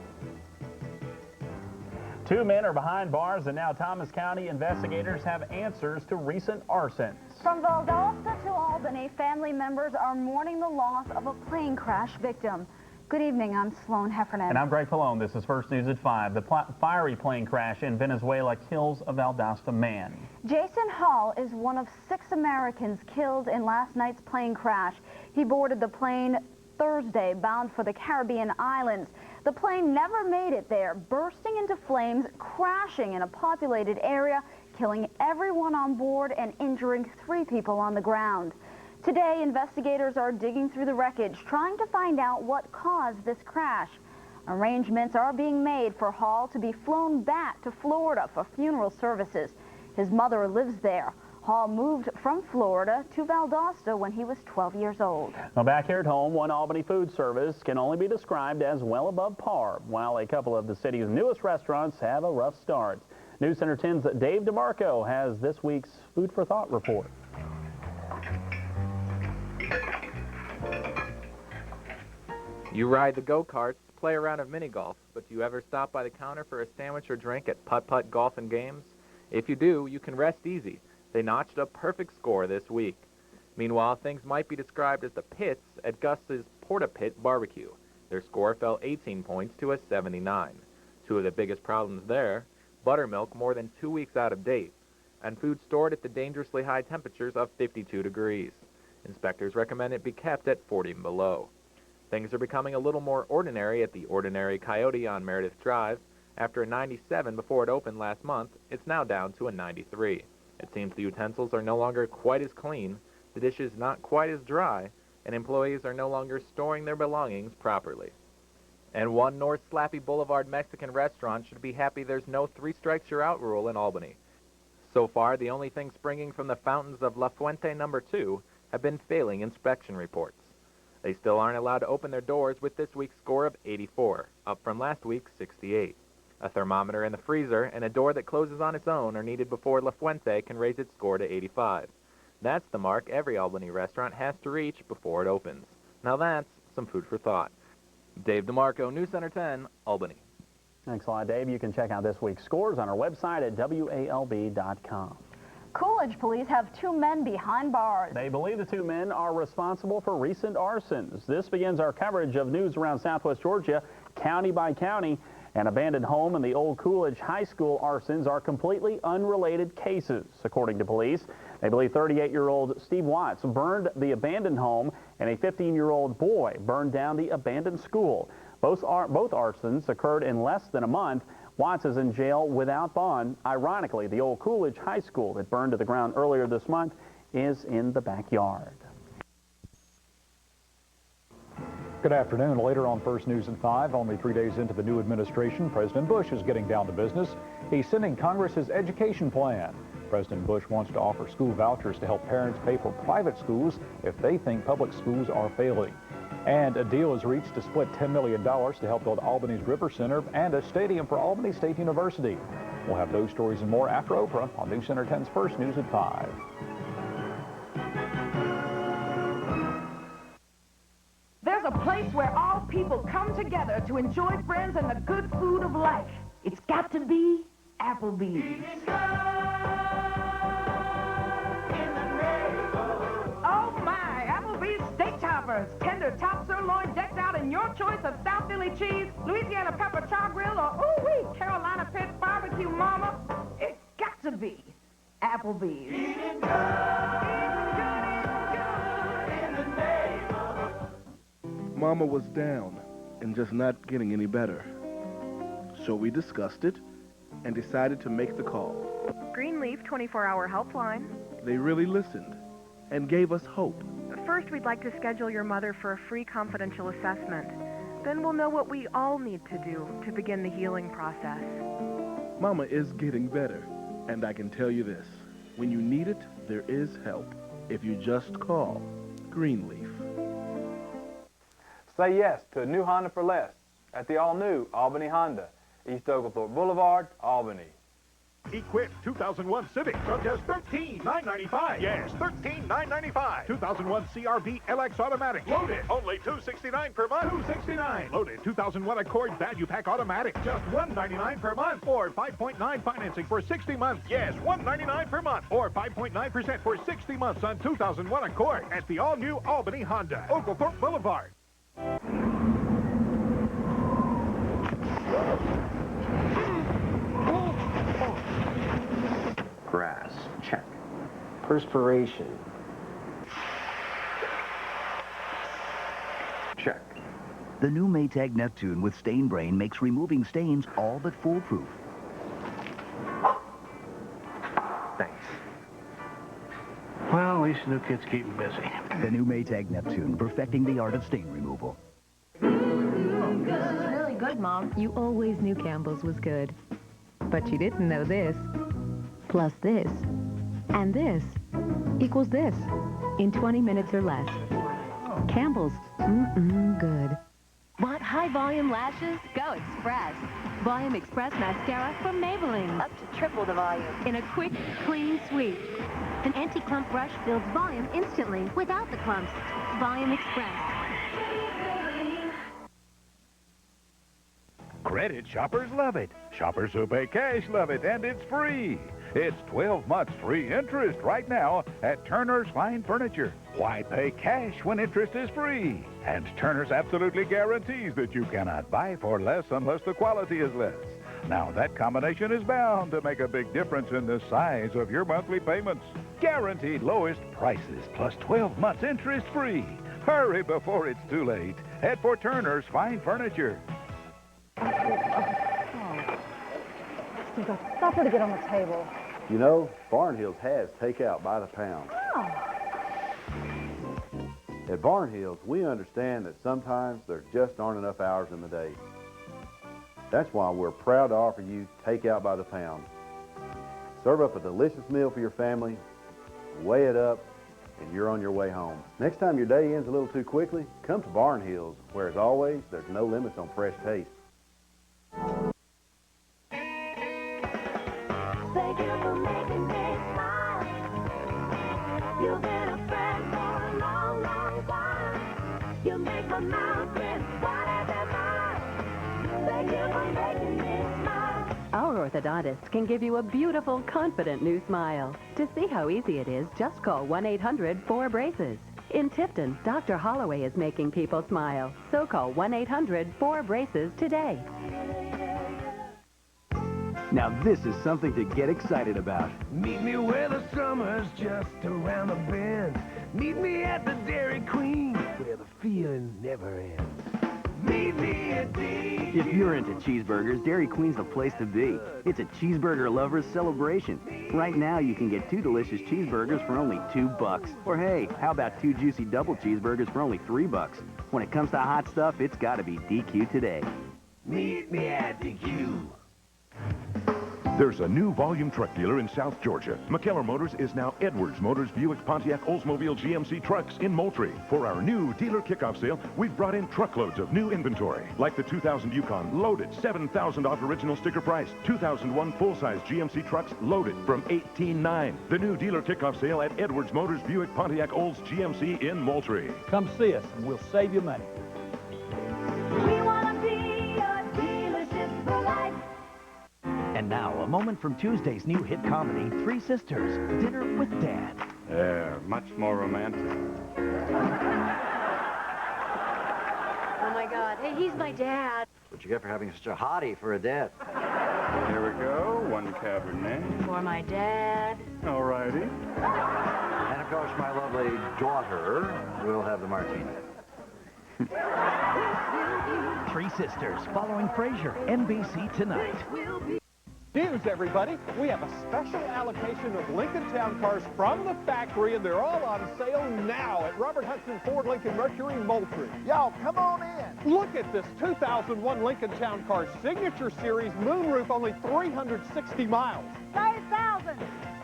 2 men are behind bars, and now Thomas County investigators have answers to recent arsons. From Valdosta to Albany, family members are mourning the loss of a plane crash victim. Good evening, I'm Sloan Heffernan. And I'm Greg Pallone. This is First News at 5. The fiery plane crash in Venezuela kills a Valdosta man. Jason Hall is one of 6 Americans killed in last night's plane crash. He boarded the plane Thursday, bound for the Caribbean islands. The plane never made it there, bursting into flames, crashing in a populated area, killing everyone on board and injuring 3 people on the ground. Today, investigators are digging through the wreckage, trying to find out what caused this crash. Arrangements are being made for Hall to be flown back to Florida for funeral services. His mother lives there. Hall moved from Florida to Valdosta when he was 12 years old. Now back here at home, one Albany food service can only be described as well above par, while a couple of the city's newest restaurants have a rough start. News Center 10's Dave DeMarco has this week's Food for Thought report. You ride the go-karts, play a round of mini-golf, but do you ever stop by the counter for a sandwich or drink at Putt-Putt Golf and Games? If you do, you can rest easy. They notched a perfect score this week. Meanwhile, things might be described as the pits at Gus's Porta Pit Barbecue. Their score fell 18 points to a 79. Two of the biggest problems there, buttermilk more than 2 weeks out of date, and food stored at the dangerously high temperatures of 52 degrees. Inspectors recommend it be kept at 40 and below. Things are becoming a little more ordinary at the Ordinary Coyote on Meredith Drive. After a 97 before it opened last month, it's now down to a 93. It seems the utensils are no longer quite as clean, the dishes not quite as dry, and employees are no longer storing their belongings properly. And one North Slappy Boulevard Mexican restaurant should be happy there's no 3 strikes you're out rule in Albany. So far, the only thing springing from the fountains of La Fuente No. 2 have been failing inspection reports. They still aren't allowed to open their doors with this week's score of 84, up from last week's 68. A thermometer in the freezer and a door that closes on its own are needed before La Fuente can raise its score to 85. That's the mark every Albany restaurant has to reach before it opens. Now that's some food for thought. Dave DeMarco, News Center 10, Albany. Thanks a lot, Dave. You can check out this week's scores on our website at WALB.com. Coolidge police have 2 men behind bars. They believe the 2 men are responsible for recent arsons. This begins our coverage of news around Southwest Georgia, county by county. An abandoned home and the old Coolidge High School arsons are completely unrelated cases, according to police. They believe 38-year-old Steve Watts burned the abandoned home and a 15-year-old boy burned down the abandoned school. Both arsons occurred in less than a month. Watts is in jail without bond. Ironically, the old Coolidge High School that burned to the ground earlier this month is in the backyard. Good afternoon. Later on First News at 5, only 3 days into the new administration, President Bush is getting down to business. He's sending Congress his education plan. President Bush wants to offer school vouchers to help parents pay for private schools if they think public schools are failing. And a deal is reached to split $10 million to help build Albany's River Center and a stadium for Albany State University. We'll have those stories and more after Oprah on News Center 10's First News at 5. There's a place where all people come together to enjoy friends and the good food of life. It's got to be Applebee's. Oh my, Applebee's steak choppers, tender top sirloin decked out in your choice of South Philly cheese, Louisiana pepper char grill, or ooh-wee, Carolina pit barbecue mama. It's got to be Applebee's. Eating good. Mama was down and just not getting any better. So we discussed it and decided to make the call. Greenleaf 24-hour helpline. They really listened and gave us hope. First, we'd like to schedule your mother for a free confidential assessment. Then we'll know what we all need to do to begin the healing process. Mama is getting better, and I can tell you this. When you need it, there is help. If you just call Greenleaf. Say yes to a new Honda for less at the all-new Albany Honda, East Oglethorpe Boulevard, Albany. Equip 2001 Civic from just $13,995. Yes, $13,995. 2001 CRV LX Automatic. Loaded. Only $269 per month. $269. Loaded. 2001 Accord Value Pack Automatic. Just $199 per month. Or 5.9 financing for 60 months. Yes, $199 per month. Or 5.9% for 60 months on 2001 Accord at the all-new Albany Honda, Oglethorpe Boulevard. Grass, check. Perspiration, check. The new Maytag Neptune with Stain Brain makes removing stains all but foolproof. Thanks. Well, at least the new kid's keeping busy. The new Maytag Neptune, perfecting the art of stain removal. This is really good, Mom. You always knew Campbell's was good. But you didn't know this. Plus this, and this, equals this, in 20 minutes or less. Campbell's, good. Want high-volume lashes? Go Express. Volume Express Mascara from Maybelline. Up to triple the volume. In a quick, clean sweep. An anti-clump brush builds volume instantly, without the clumps. Volume Express. Credit shoppers love it. Shoppers who pay cash love it, and it's free. It's 12 months free interest right now at Turner's Fine Furniture. Why pay cash when interest is free? And Turner's absolutely guarantees that you cannot buy for less unless the quality is less. Now, that combination is bound to make a big difference in the size of your monthly payments. Guaranteed lowest prices plus 12 months interest free. Hurry before it's too late. Head for Turner's Fine Furniture. Supper to get on the table. You know, Barnhills has takeout by the pound. Oh. At Barnhills, we understand that sometimes there just aren't enough hours in the day. That's why we're proud to offer you takeout by the pound. Serve up a delicious meal for your family, weigh it up, and you're on your way home. Next time your day ends a little too quickly, come to Barnhills, where as always, there's no limits on fresh taste. Thank you for making me smile. You've been a friend for a long, long while. You make my mouth grin wide as a mile. Thank you for making me smile. Our orthodontist can give you a beautiful, confident new smile. To see how easy it is, just call 1-800-4BRACES. In Tifton, Dr. Holloway is making people smile. So call 1-800-4BRACES today. Now this is something to get excited about. Meet me where the summer's just around the bend. Meet me at the Dairy Queen, where the feeling never ends. Meet me at DQ. If you're into cheeseburgers, Dairy Queen's the place to be. It's a cheeseburger lover's celebration. Right now, you can get 2 delicious cheeseburgers for only $2. Or hey, how about 2 juicy double cheeseburgers for only $3? When it comes to hot stuff, it's got to be DQ today. Meet me at DQ. There's a new volume truck dealer in South Georgia. McKellar Motors is now Edwards Motors, Buick, Pontiac, Oldsmobile, GMC trucks in Moultrie. For our new dealer kickoff sale, we've brought in truckloads of new inventory, like the 2000 Yukon, loaded, $7,000 off original sticker price. 2001 full-size GMC trucks, loaded, from $18,900. The new dealer kickoff sale at Edwards Motors, Buick, Pontiac, Olds, GMC in Moultrie. Come see us, and we'll save you money. We want to be a dealership for life. And now, a moment from Tuesday's new hit comedy, Three Sisters, Dinner with Dad. They're much more romantic. Oh, my God. Hey, he's my dad. What you get for having such a hottie for a dad? Here we go. 1 Cabernet. For my dad. All righty. And, of course, my lovely daughter will have the martini. Three Sisters, following Frasier, NBC tonight. News, everybody. We have a special allocation of Lincoln Town cars from the factory, and they're all on sale now at Robert Hudson Ford Lincoln Mercury Moultrie. Y'all, come on in. Look at this 2001 Lincoln Town Car Signature Series moonroof, only 360 miles. 5,000.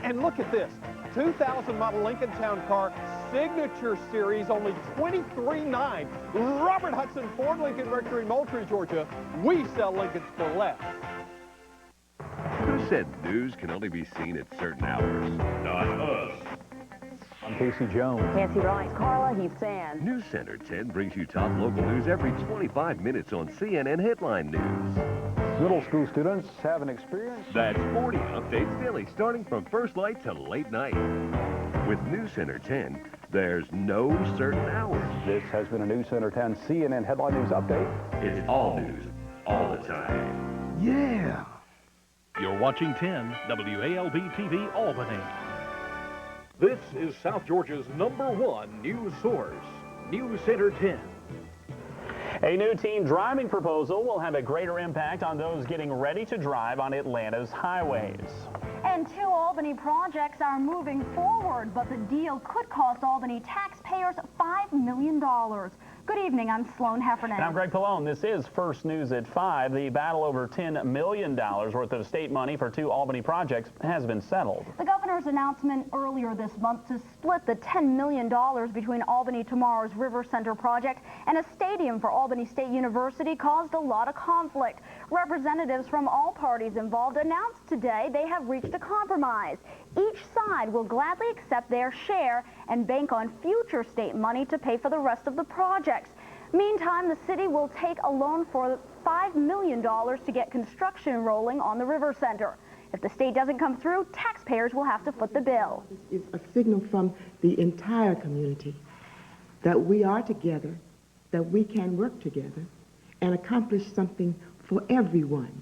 And look at this 2000 model Lincoln Town Car Signature Series, only $23,900. Robert Hudson Ford Lincoln Mercury Moultrie, Georgia. We sell Lincolns for less. Who said news can only be seen at certain hours? Not us. I'm Casey Jones. Nancy Rice, Carla, Heath Sand. News Center 10 brings you top local news every 25 minutes on CNN Headline News. Middle school students have an experience. That's 40 updates daily, starting from first light to late night. With News Center 10, there's no certain hours. This has been a News Center 10 CNN Headline News update. It's all news, all the time. Yeah. You're watching 10 WALB TV Albany. This is South Georgia's #1 news source, News Center 10. A new teen driving proposal will have a greater impact on those getting ready to drive on Atlanta's highways. And 2 Albany projects are moving forward, but the deal could cost Albany taxpayers $5 million. Good evening, I'm Sloan Heffernan. And I'm Greg Pallone. This is First News at 5. The battle over $10 million worth of state money for 2 Albany projects has been settled. The governor's announcement earlier this month to split the $10 million between Albany Tomorrow's River Center project and a stadium for Albany State University caused a lot of conflict. Representatives from all parties involved announced today they have reached a compromise. Each side will gladly accept their share and bank on future state money to pay for the rest of the projects. Meantime, the city will take a loan for $5 million to get construction rolling on the River Center. If the state doesn't come through, taxpayers will have to foot the bill. It's a signal from the entire community that we are together, that we can work together and accomplish something for everyone.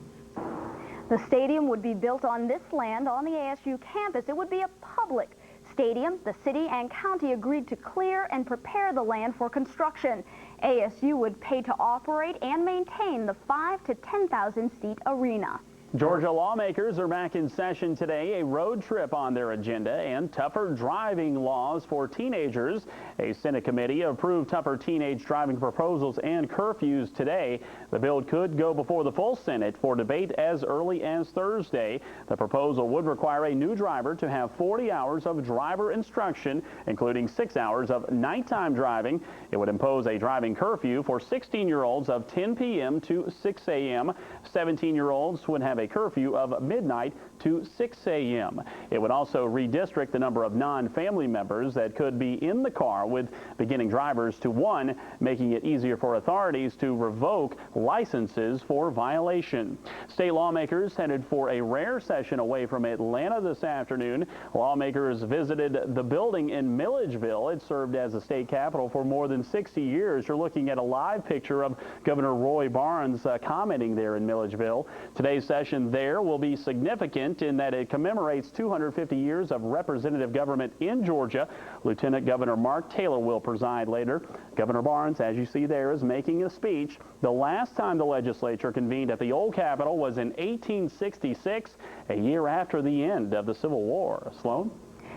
The stadium would be built on this land on the ASU campus. It would be a public stadium. The city and county agreed to clear and prepare the land for construction. ASU would pay to operate and maintain the 5,000 to 10,000 seat arena. Georgia lawmakers are back in session today. A road trip on their agenda and tougher driving laws for teenagers. A Senate committee approved tougher teenage driving proposals and curfews today. The bill could go before the full Senate for debate as early as Thursday. The proposal would require a new driver to have 40 hours of driver instruction, including 6 hours of nighttime driving. It would impose a driving curfew for 16-year-olds of 10 p.m. to 6 a.m. 17-year-olds would have a curfew of midnight to 6 a.m. It would also redistrict the number of non-family members that could be in the car, with beginning drivers to 1, making it easier for authorities to revoke licenses for violation. State lawmakers headed for a rare session away from Atlanta this afternoon. Lawmakers visited the building in Milledgeville. It served as the state capitol for more than 60 years. You're looking at a live picture of Governor Roy Barnes commenting there in Milledgeville. Today's session there will be significant in that it commemorates 250 years of representative government in Georgia. Lieutenant Governor Mark Taylor will preside later. Governor Barnes, as you see there, is making a speech. The last time the legislature convened at the old Capitol was in 1866, a year after the end of the Civil War. Sloan?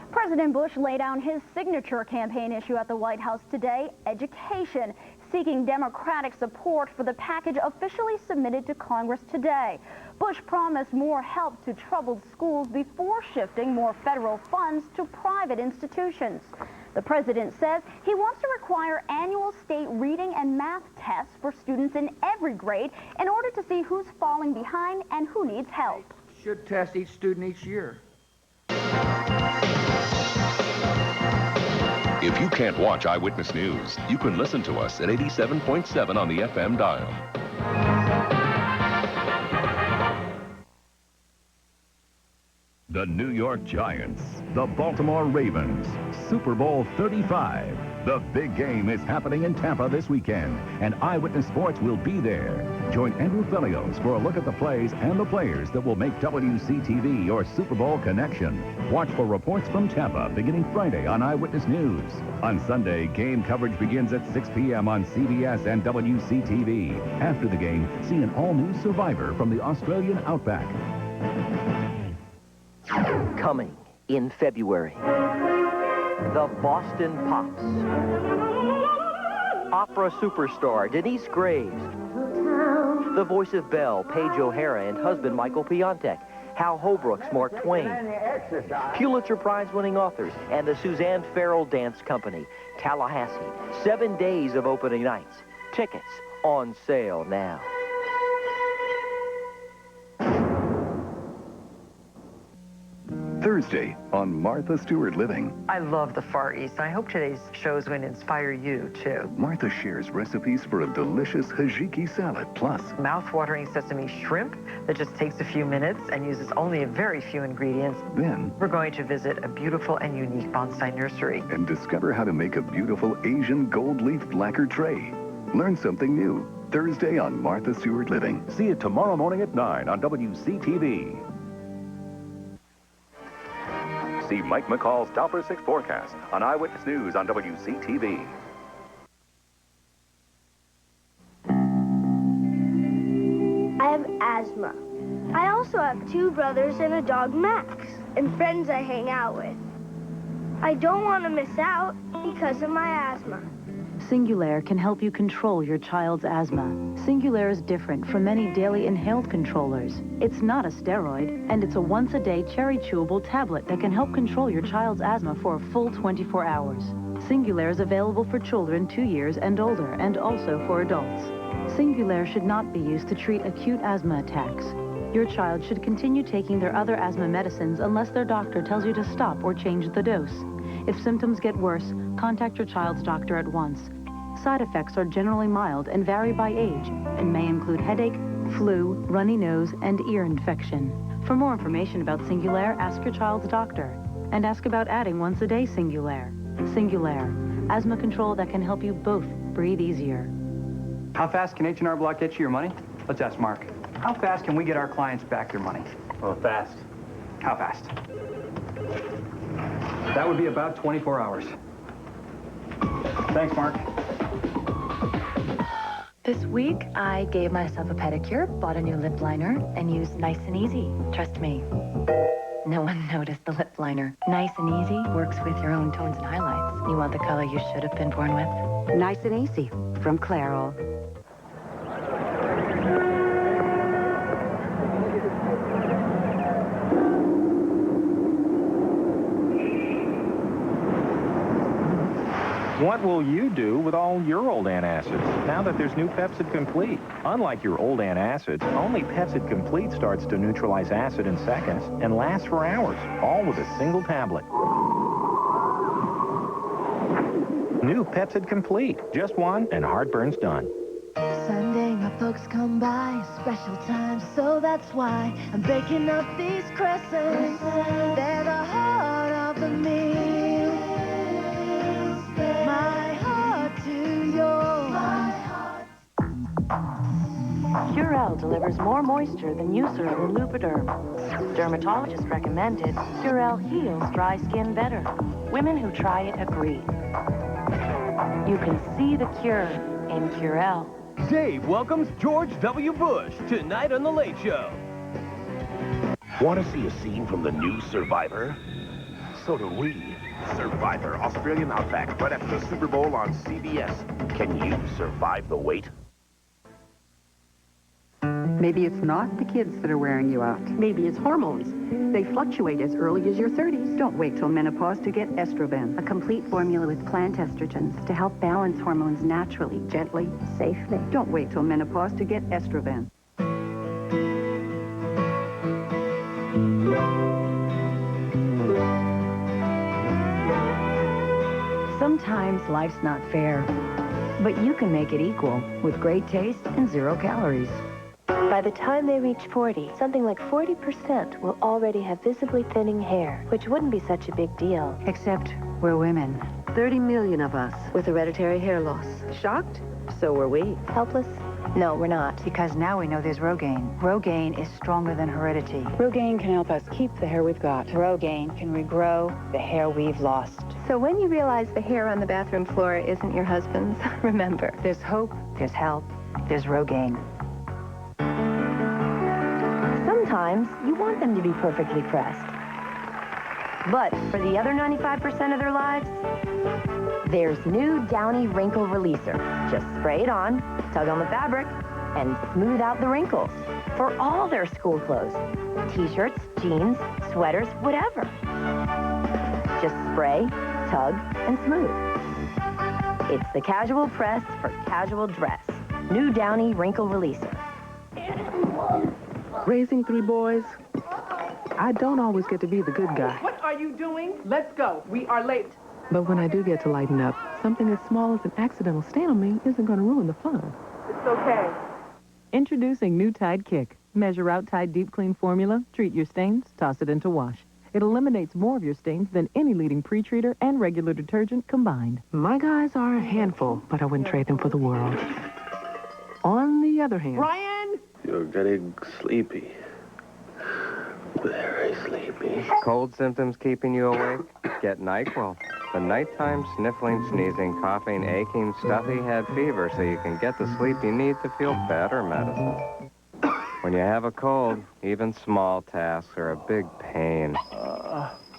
President Bush laid down his signature campaign issue at the White House today, education, seeking Democratic support for the package officially submitted to Congress today. Bush promised more help to troubled schools before shifting more federal funds to private institutions. The president says he wants to require annual state reading and math tests for students in every grade in order to see who's falling behind and who needs help. Should test each student each year. If you can't watch Eyewitness News, you can listen to us at 87.7 on the FM dial. The New York Giants, the Baltimore Ravens, Super Bowl 35. The big game is happening in Tampa this weekend, and Eyewitness Sports will be there. Join Andrew Felios for a look at the plays and the players that will make WCTV your Super Bowl connection. Watch for reports from Tampa beginning Friday on Eyewitness News. On Sunday, game coverage begins at 6 p.m. on CBS and WCTV. After the game, see an all-new Survivor from the Australian outback. Coming in February, the Boston Pops. Opera superstar Denise Graves. The voice of Belle, Paige O'Hara, and husband Michael Piontek. Hal Holbrook's Mark Twain. Pulitzer Prize-winning authors and the Suzanne Farrell Dance Company. Tallahassee. 7 days of opening nights. Tickets on sale now. Thursday on Martha Stewart Living. I love the Far East. I hope today's show is going to inspire you, too. Martha shares recipes for a delicious hijiki salad, plus mouth-watering sesame shrimp that just takes a few minutes and uses only a very few ingredients. Then we're going to visit a beautiful and unique bonsai nursery. And discover how to make a beautiful Asian gold leaf lacquer tray. Learn something new. Thursday on Martha Stewart Living. See it tomorrow morning at 9 on WCTV. See Mike McCall's Doppler 6 forecast on Eyewitness News on WCTV. I have asthma. I also have 2 brothers and a dog, Max, and friends I hang out with. I don't want to miss out because of my asthma. Singulair can help you control your child's asthma. Singulair is different from many daily inhaled controllers. It's not a steroid, and it's a once-a-day cherry chewable tablet that can help control your child's asthma for a full 24 hours. Singulair is available for children 2 years and older, and also for adults. Singulair should not be used to treat acute asthma attacks. Your child should continue taking their other asthma medicines unless their doctor tells you to stop or change the dose. If symptoms get worse, contact your child's doctor at once. Side effects are generally mild and vary by age and may include headache, flu, runny nose, and ear infection. For more information about Singulair, ask your child's doctor. And ask about adding once a day Singulair. Singulair, asthma control that can help you both breathe easier. How fast can H&R Block get you your money? Let's ask Mark. How fast can we get our clients back their money? Well, fast. How fast? That would be about 24 hours. Thanks, Mark. This week, I gave myself a pedicure, bought a new lip liner, and used Nice and Easy. Trust me. No one noticed the lip liner. Nice and Easy works with your own tones and highlights. You want the color you should have been born with? Nice and Easy from Clairol. What will you do with all your old antacids now that there's new Pepsid Complete? Unlike your old antacids, only Pepsid Complete starts to neutralize acid in seconds and lasts for hours, all with a single tablet. New Pepsid Complete. Just one, and heartburn's done. Sunday, my folks come by, special time, so that's why I'm baking up these crescents. They're the heart of the meal. My heart to yours. Curel delivers more moisture than Eucerin and Lubriderm. Dermatologists recommend it. Curel heals dry skin better. Women who try it agree. You can see the cure in Curel. Dave welcomes George W. Bush tonight on The Late Show. Want to see a scene from the new Survivor? So do we. Survivor, Australian Outback, right after the Super Bowl on CBS. Can you survive the wait? Maybe it's not the kids that are wearing you out. Maybe it's hormones. They fluctuate as early as your 30s. Don't wait till menopause to get Estroven. A complete formula with plant estrogens to help balance hormones naturally, gently, safely. Don't wait till menopause to get Estroven. Sometimes life's not fair, but you can make it equal with great taste and 0 calories. By the time they reach 40, something like 40% will already have visibly thinning hair, which wouldn't be such a big deal. Except we're women. 30 million of us. With hereditary hair loss. Shocked? So were we. Helpless? No, we're not. Because now we know there's Rogaine. Rogaine is stronger than heredity. Rogaine can help us keep the hair we've got. Rogaine can regrow the hair we've lost. So when you realize the hair on the bathroom floor isn't your husband's, remember. There's hope, there's help, there's Rogaine. Sometimes you want them to be perfectly pressed. But for the other 95% of their lives, there's new Downy Wrinkle Releaser. Just spray it on, tug on the fabric, and smooth out the wrinkles. For all their school clothes. T-shirts, jeans, sweaters, whatever. Just spray, tug, and smooth. It's the casual press for casual dress. New Downy Wrinkle Releaser. Raising 3 boys, I don't always get to be the good guy. What are you doing? Let's go. We are late. But when I do get to lighten up, something as small as an accidental stain on me isn't going to ruin the fun. It's okay. Introducing new Tide Kick. Measure out Tide Deep Clean formula, treat your stains, toss it into wash. It eliminates more of your stains than any leading pre-treater and regular detergent combined. My guys are a handful, but I wouldn't trade them for the world. On the other hand... Brian! You're getting sleepy. Very sleepy. Cold symptoms keeping you awake? Get NyQuil. The nighttime sniffling, sneezing, coughing, aching, stuffy head fever so you can get the sleep you need to feel better medicine. When you have a cold, even small tasks are a big pain.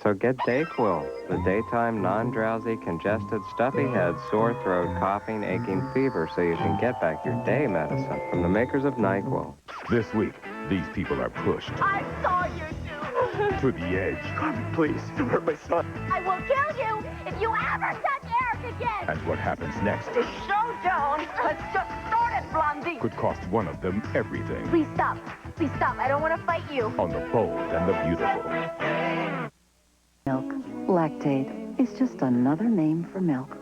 So get DayQuil, the daytime non-drowsy, congested, stuffy head, sore throat, coughing, aching fever so you can get back your day medicine from the makers of NyQuil. This week, these people are pushed I saw you to the edge. Carmen, please, don't hurt my son. I will kill you if you ever touch Eric again. And what happens next The showdown has just started, Blondie. could cost one of them everything. Please stop. Please stop. I don't want to fight you. On the bold and the beautiful. Milk. Lactate is just another name for milk.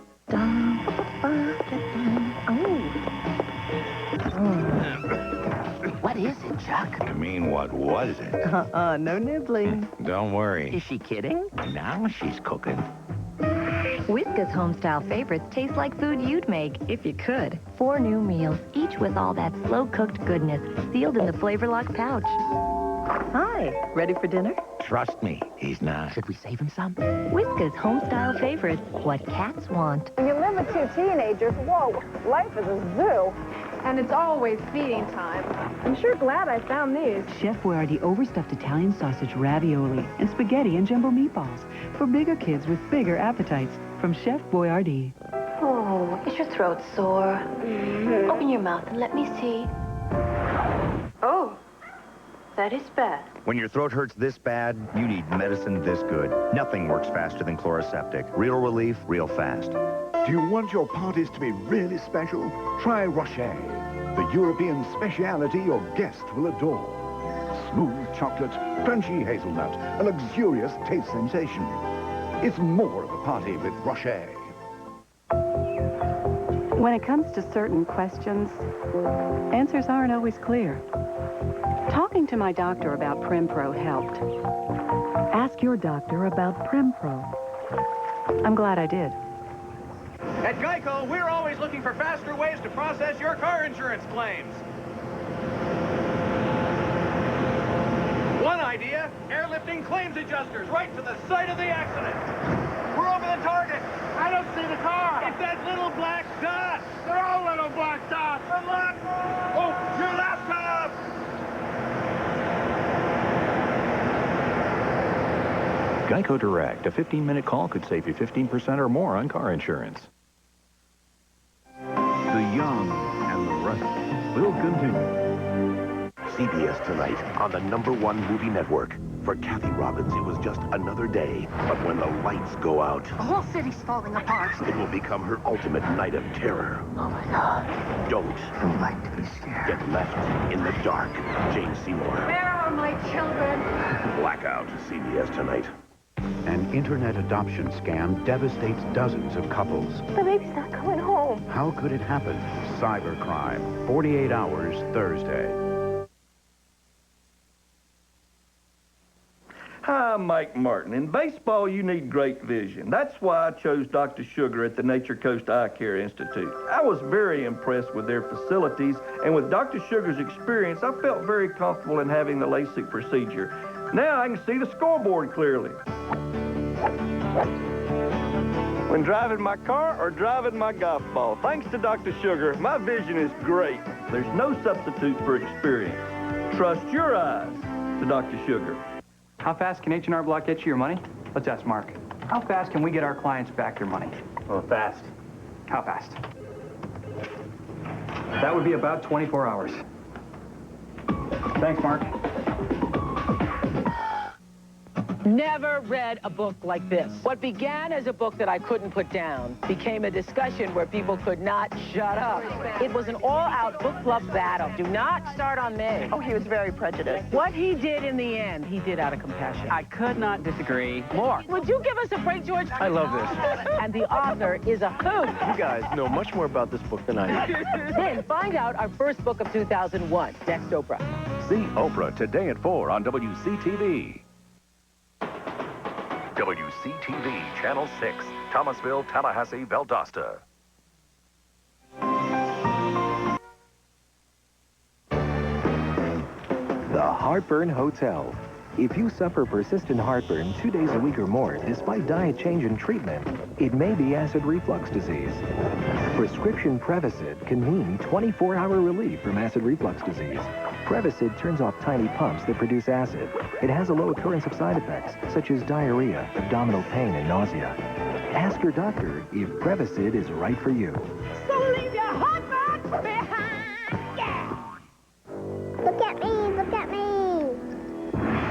What What is it, Chuck? I mean, what was it? No nibbling. Don't worry. Is she kidding? Now she's cooking. Whiskas homestyle favorites taste like food you'd make, if you could. 4 new meals, each with all that slow-cooked goodness, sealed in the Flavor Lock pouch. Hi, ready for dinner? Trust me, he's not. Should we save him some? Whiskas homestyle favorites, what cats want. When you live with 2 teenagers, whoa, life is a zoo. And it's always feeding time. I'm sure glad I found these. Chef Boyardee overstuffed Italian sausage ravioli and spaghetti and jumbo meatballs for bigger kids with bigger appetites from Chef Boyardee. Oh, is your throat sore? Open your mouth and let me see. Oh, that is bad. When your throat hurts this bad, you need medicine this good. Nothing works faster than Chloraseptic. Real relief, real fast. Do you want your parties to be really special? Try Rocher, the European speciality your guests will adore. Smooth chocolate, crunchy hazelnut, a luxurious taste sensation. It's more of a party with Rocher. When it comes to certain questions, answers aren't always clear. Talking to my doctor about Prempro helped. Ask your doctor about Prempro. I'm glad I did. At Geico, we're always looking for faster ways to process your car insurance claims. One idea, airlifting claims adjusters right to the site of the accident. We're over the target. I don't see the car. It's that little black dot. They're all little black dots. Good luck. Oh, your laptop. Geico Direct. A 15-minute call could save you 15% or more on car insurance. The young and the restless will continue. CBS tonight on the #1 movie network. For Kathy Robbins, it was just another day. But when the lights go out, The whole city's falling apart. it will become her ultimate night of terror. Oh, my God. Don't I like to be scared. get left in the dark. Jane Seymour. Where are my children? Blackout. CBS tonight. An internet adoption scam devastates dozens of couples. The baby's not coming home. How could it happen? Cybercrime. 48 Hours, Thursday. Hi, I'm Mike Martin. In baseball, you need great vision. That's why I chose Dr. Sugar at the Nature Coast Eye Care Institute. I was very impressed with their facilities, and with Dr. Sugar's experience, I felt very comfortable in having the LASIK procedure. Now I can see the scoreboard clearly. When driving my car or driving my golf ball, thanks to Dr. Sugar, my vision is great. There's no substitute for experience. Trust your eyes to Dr. Sugar. How fast can H&R Block get you your money? Let's ask Mark. How fast can we get our clients back their money? Well, fast. How fast? That would be about 24 hours. Thanks, Mark. Never read a book like this. What began as a book that I couldn't put down became a discussion where people could not shut up. It was an all-out book club battle. Do not start on me. Oh, he was very prejudiced. What he did in the end, he did out of compassion. I could not disagree more. Would you give us a break, George? I love this. And the author is a hoot. You guys know much more about this book than I do. Then find out our first book of 2001, Next Oprah. See Oprah today at 4 on WCTV. WCTV Channel 6, Thomasville, Tallahassee, Valdosta. The Heartburn Hotel. If you suffer persistent heartburn 2 days a week or more, despite diet change and treatment, it may be acid reflux disease. Prescription Prevacid can mean 24-hour relief from acid reflux disease. Prevacid turns off tiny pumps that produce acid. It has a low occurrence of side effects, such as diarrhea, abdominal pain, and nausea. Ask your doctor if Prevacid is right for you. So leave your heartburn behind. Yeah. Look at me, look at me.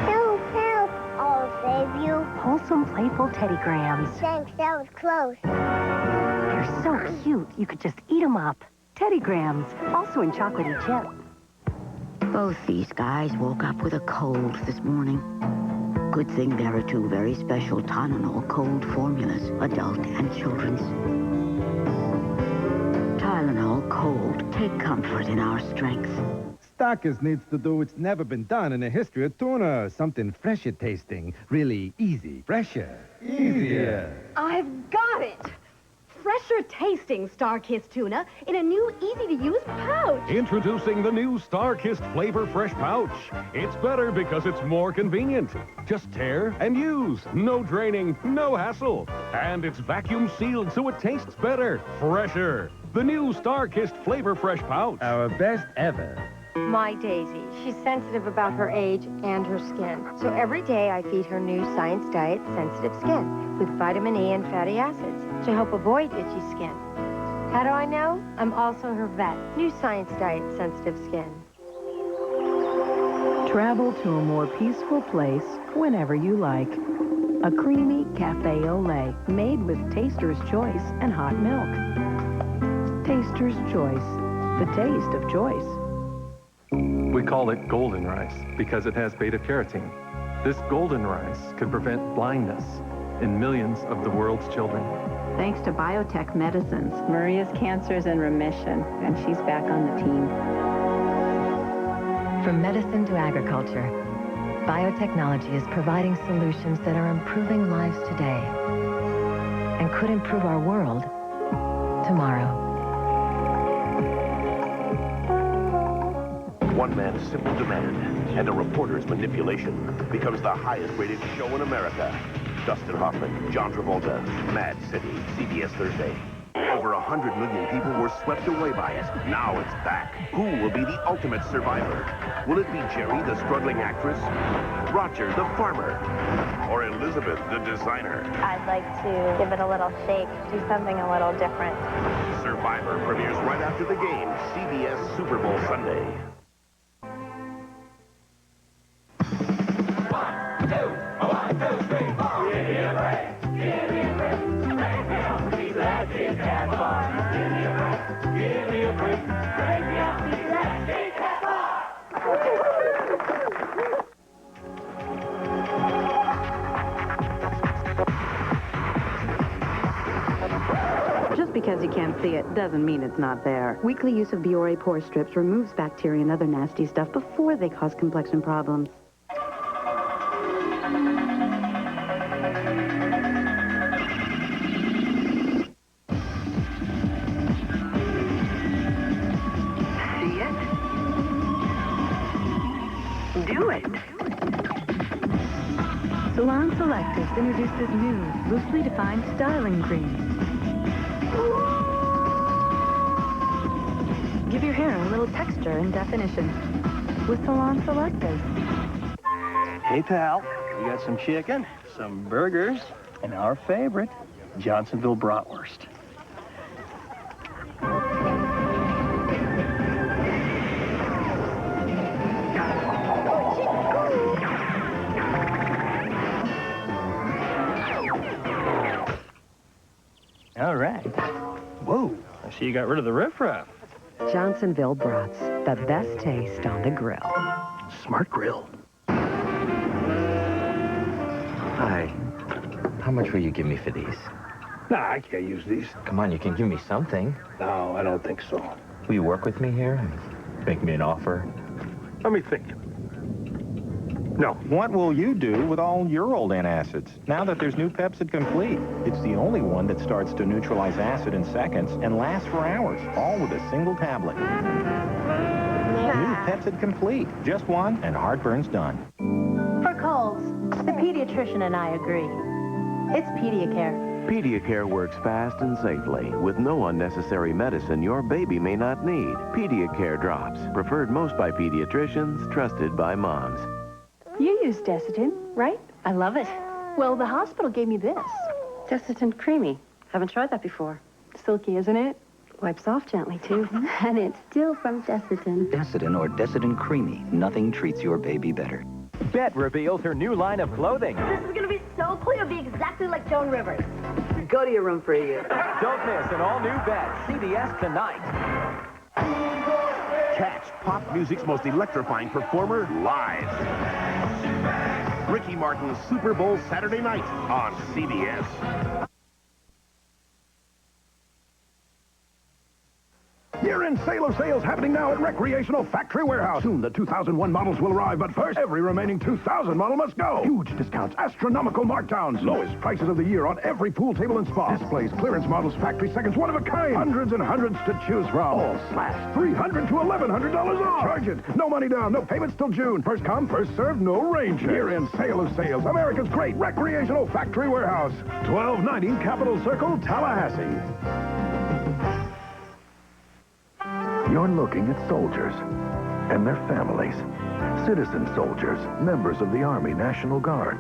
Help, help. I'll save you. Wholesome, playful Teddy Grahams. Thanks, that was close. They're so cute, you could just eat them up. Teddy Grahams, also in chocolatey chip. Both these guys woke up with a cold this morning. Good thing there are 2 very special Tylenol cold formulas, adult and children's. Tylenol Cold. Take comfort in our strength. Starkist needs to do what's never been done in the history of tuna. Something fresher tasting. Really easy. Fresher. Easier. I've got it. Fresher tasting Starkist tuna in a new easy-to-use pouch. Introducing the new Starkist Flavor Fresh Pouch. It's better because it's more convenient. Just tear and use. No draining, no hassle. And it's vacuum sealed so it tastes better. Fresher. The new Starkist Flavor Fresh Pouch. Our best ever. My Daisy. She's sensitive about her age and her skin. So every day I feed her new Science Diet Sensitive Skin with vitamin E and fatty acids to help avoid itchy skin. How do I know? I'm also her vet. New Science Diet Sensitive Skin. Travel to a more peaceful place whenever you like. A creamy cafe au lait made with Taster's Choice and hot milk. Taster's Choice, the taste of choice. We call it golden rice because it has beta-carotene. This golden rice could prevent blindness in millions of the world's children. Thanks to biotech medicines, Maria's cancer is in remission, and she's back on the team. From medicine to agriculture, biotechnology is providing solutions that are improving lives today and could improve our world tomorrow. One man's simple demand and a reporter's manipulation becomes the highest-rated show in America. Dustin Hoffman, John Travolta, Mad City, CBS Thursday. Over 100 million people were swept away by it. Now it's back. Who will be the ultimate survivor? Will it be Jerry, the struggling actress? Roger, the farmer? Or Elizabeth, the designer? I'd like to give it a little shake, do something a little different. Survivor premieres right after the game, CBS Super Bowl Sunday. Just because you can't see it doesn't mean it's not there. Weekly use of Biore pore strips removes bacteria and other nasty stuff before they cause complexion problems. Do it. Salon Selectives introduces new, loosely defined styling cream. Give your hair a little texture and definition with Salon Selectives. Hey, pal, we got some chicken, some burgers, and our favorite, Johnsonville bratwurst. All right. Whoa, I see you got rid of the riffraff. Johnsonville brats, the best taste on the grill. Smart grill. Hi. How much will you give me for these? Nah, I can't use these. Come on, you can give me something. No, I don't think so. Will you work with me here? Make me an offer? Let me think. No. What will you do with all your old antacids now that there's new Pepsid Complete? It's the only one that starts to neutralize acid in seconds and lasts for hours, all with a single tablet. New Pepsid Complete. Just one, and heartburn's done. For colds, the pediatrician and I agree. It's Pediacare. Pediacare works fast and safely with no unnecessary medicine your baby may not need. Pediacare drops, preferred most by pediatricians, trusted by moms. You use Desitin, right? I love it. Well, the hospital gave me this. Desitin Creamy. Haven't tried that before. Silky, isn't it? Wipes off gently, too. And it's still from Desitin. Desitin or Desitin Creamy. Nothing treats your baby better. Bet reveals her new line of clothing. This is gonna be so cool. It'll be exactly like Joan Rivers. Go to your room for a year. Don't miss an all-new Bet, CBS tonight. Catch pop music's most electrifying performer live. Ricky Martin's Super Bowl Saturday night on CBS. Here Year-end sale of sales happening now at Recreational Factory Warehouse. Soon the 2001 models will arrive, but first, every remaining 2000 model must go. Huge discounts, astronomical markdowns, lowest prices of the year on every pool table and spa. Displays, clearance models, factory seconds, one of a kind. Hundreds and hundreds to choose from. All slashed $300 to $1,100 off. Charge it. No money down, no payments till June. First come, first served, no rain check. Year-end sale of sales. America's great Recreational Factory Warehouse. 1290 Capitol Circle, Tallahassee. You're looking at soldiers and their families. Citizen soldiers, members of the Army National Guard.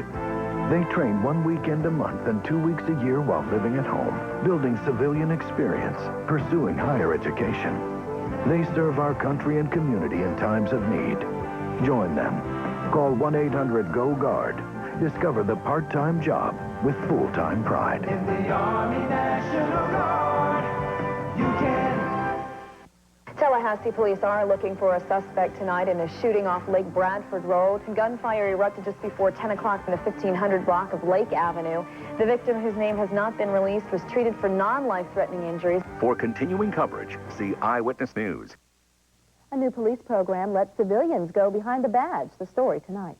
They train 1 weekend a month and 2 weeks a year while living at home, building civilian experience, pursuing higher education. They serve our country and community in times of need. Join them. Call 1-800-GO-GUARD. Discover the part-time job with full-time pride. In the Army National Guard, you can. Tallahassee police are looking for a suspect tonight in a shooting off Lake Bradford Road. Gunfire erupted just before 10 o'clock in the 1500 block of Lake Avenue. The victim, whose name has not been released, was treated for non-life-threatening injuries. For continuing coverage, see Eyewitness News. A new police program lets civilians go behind the badge. The story tonight.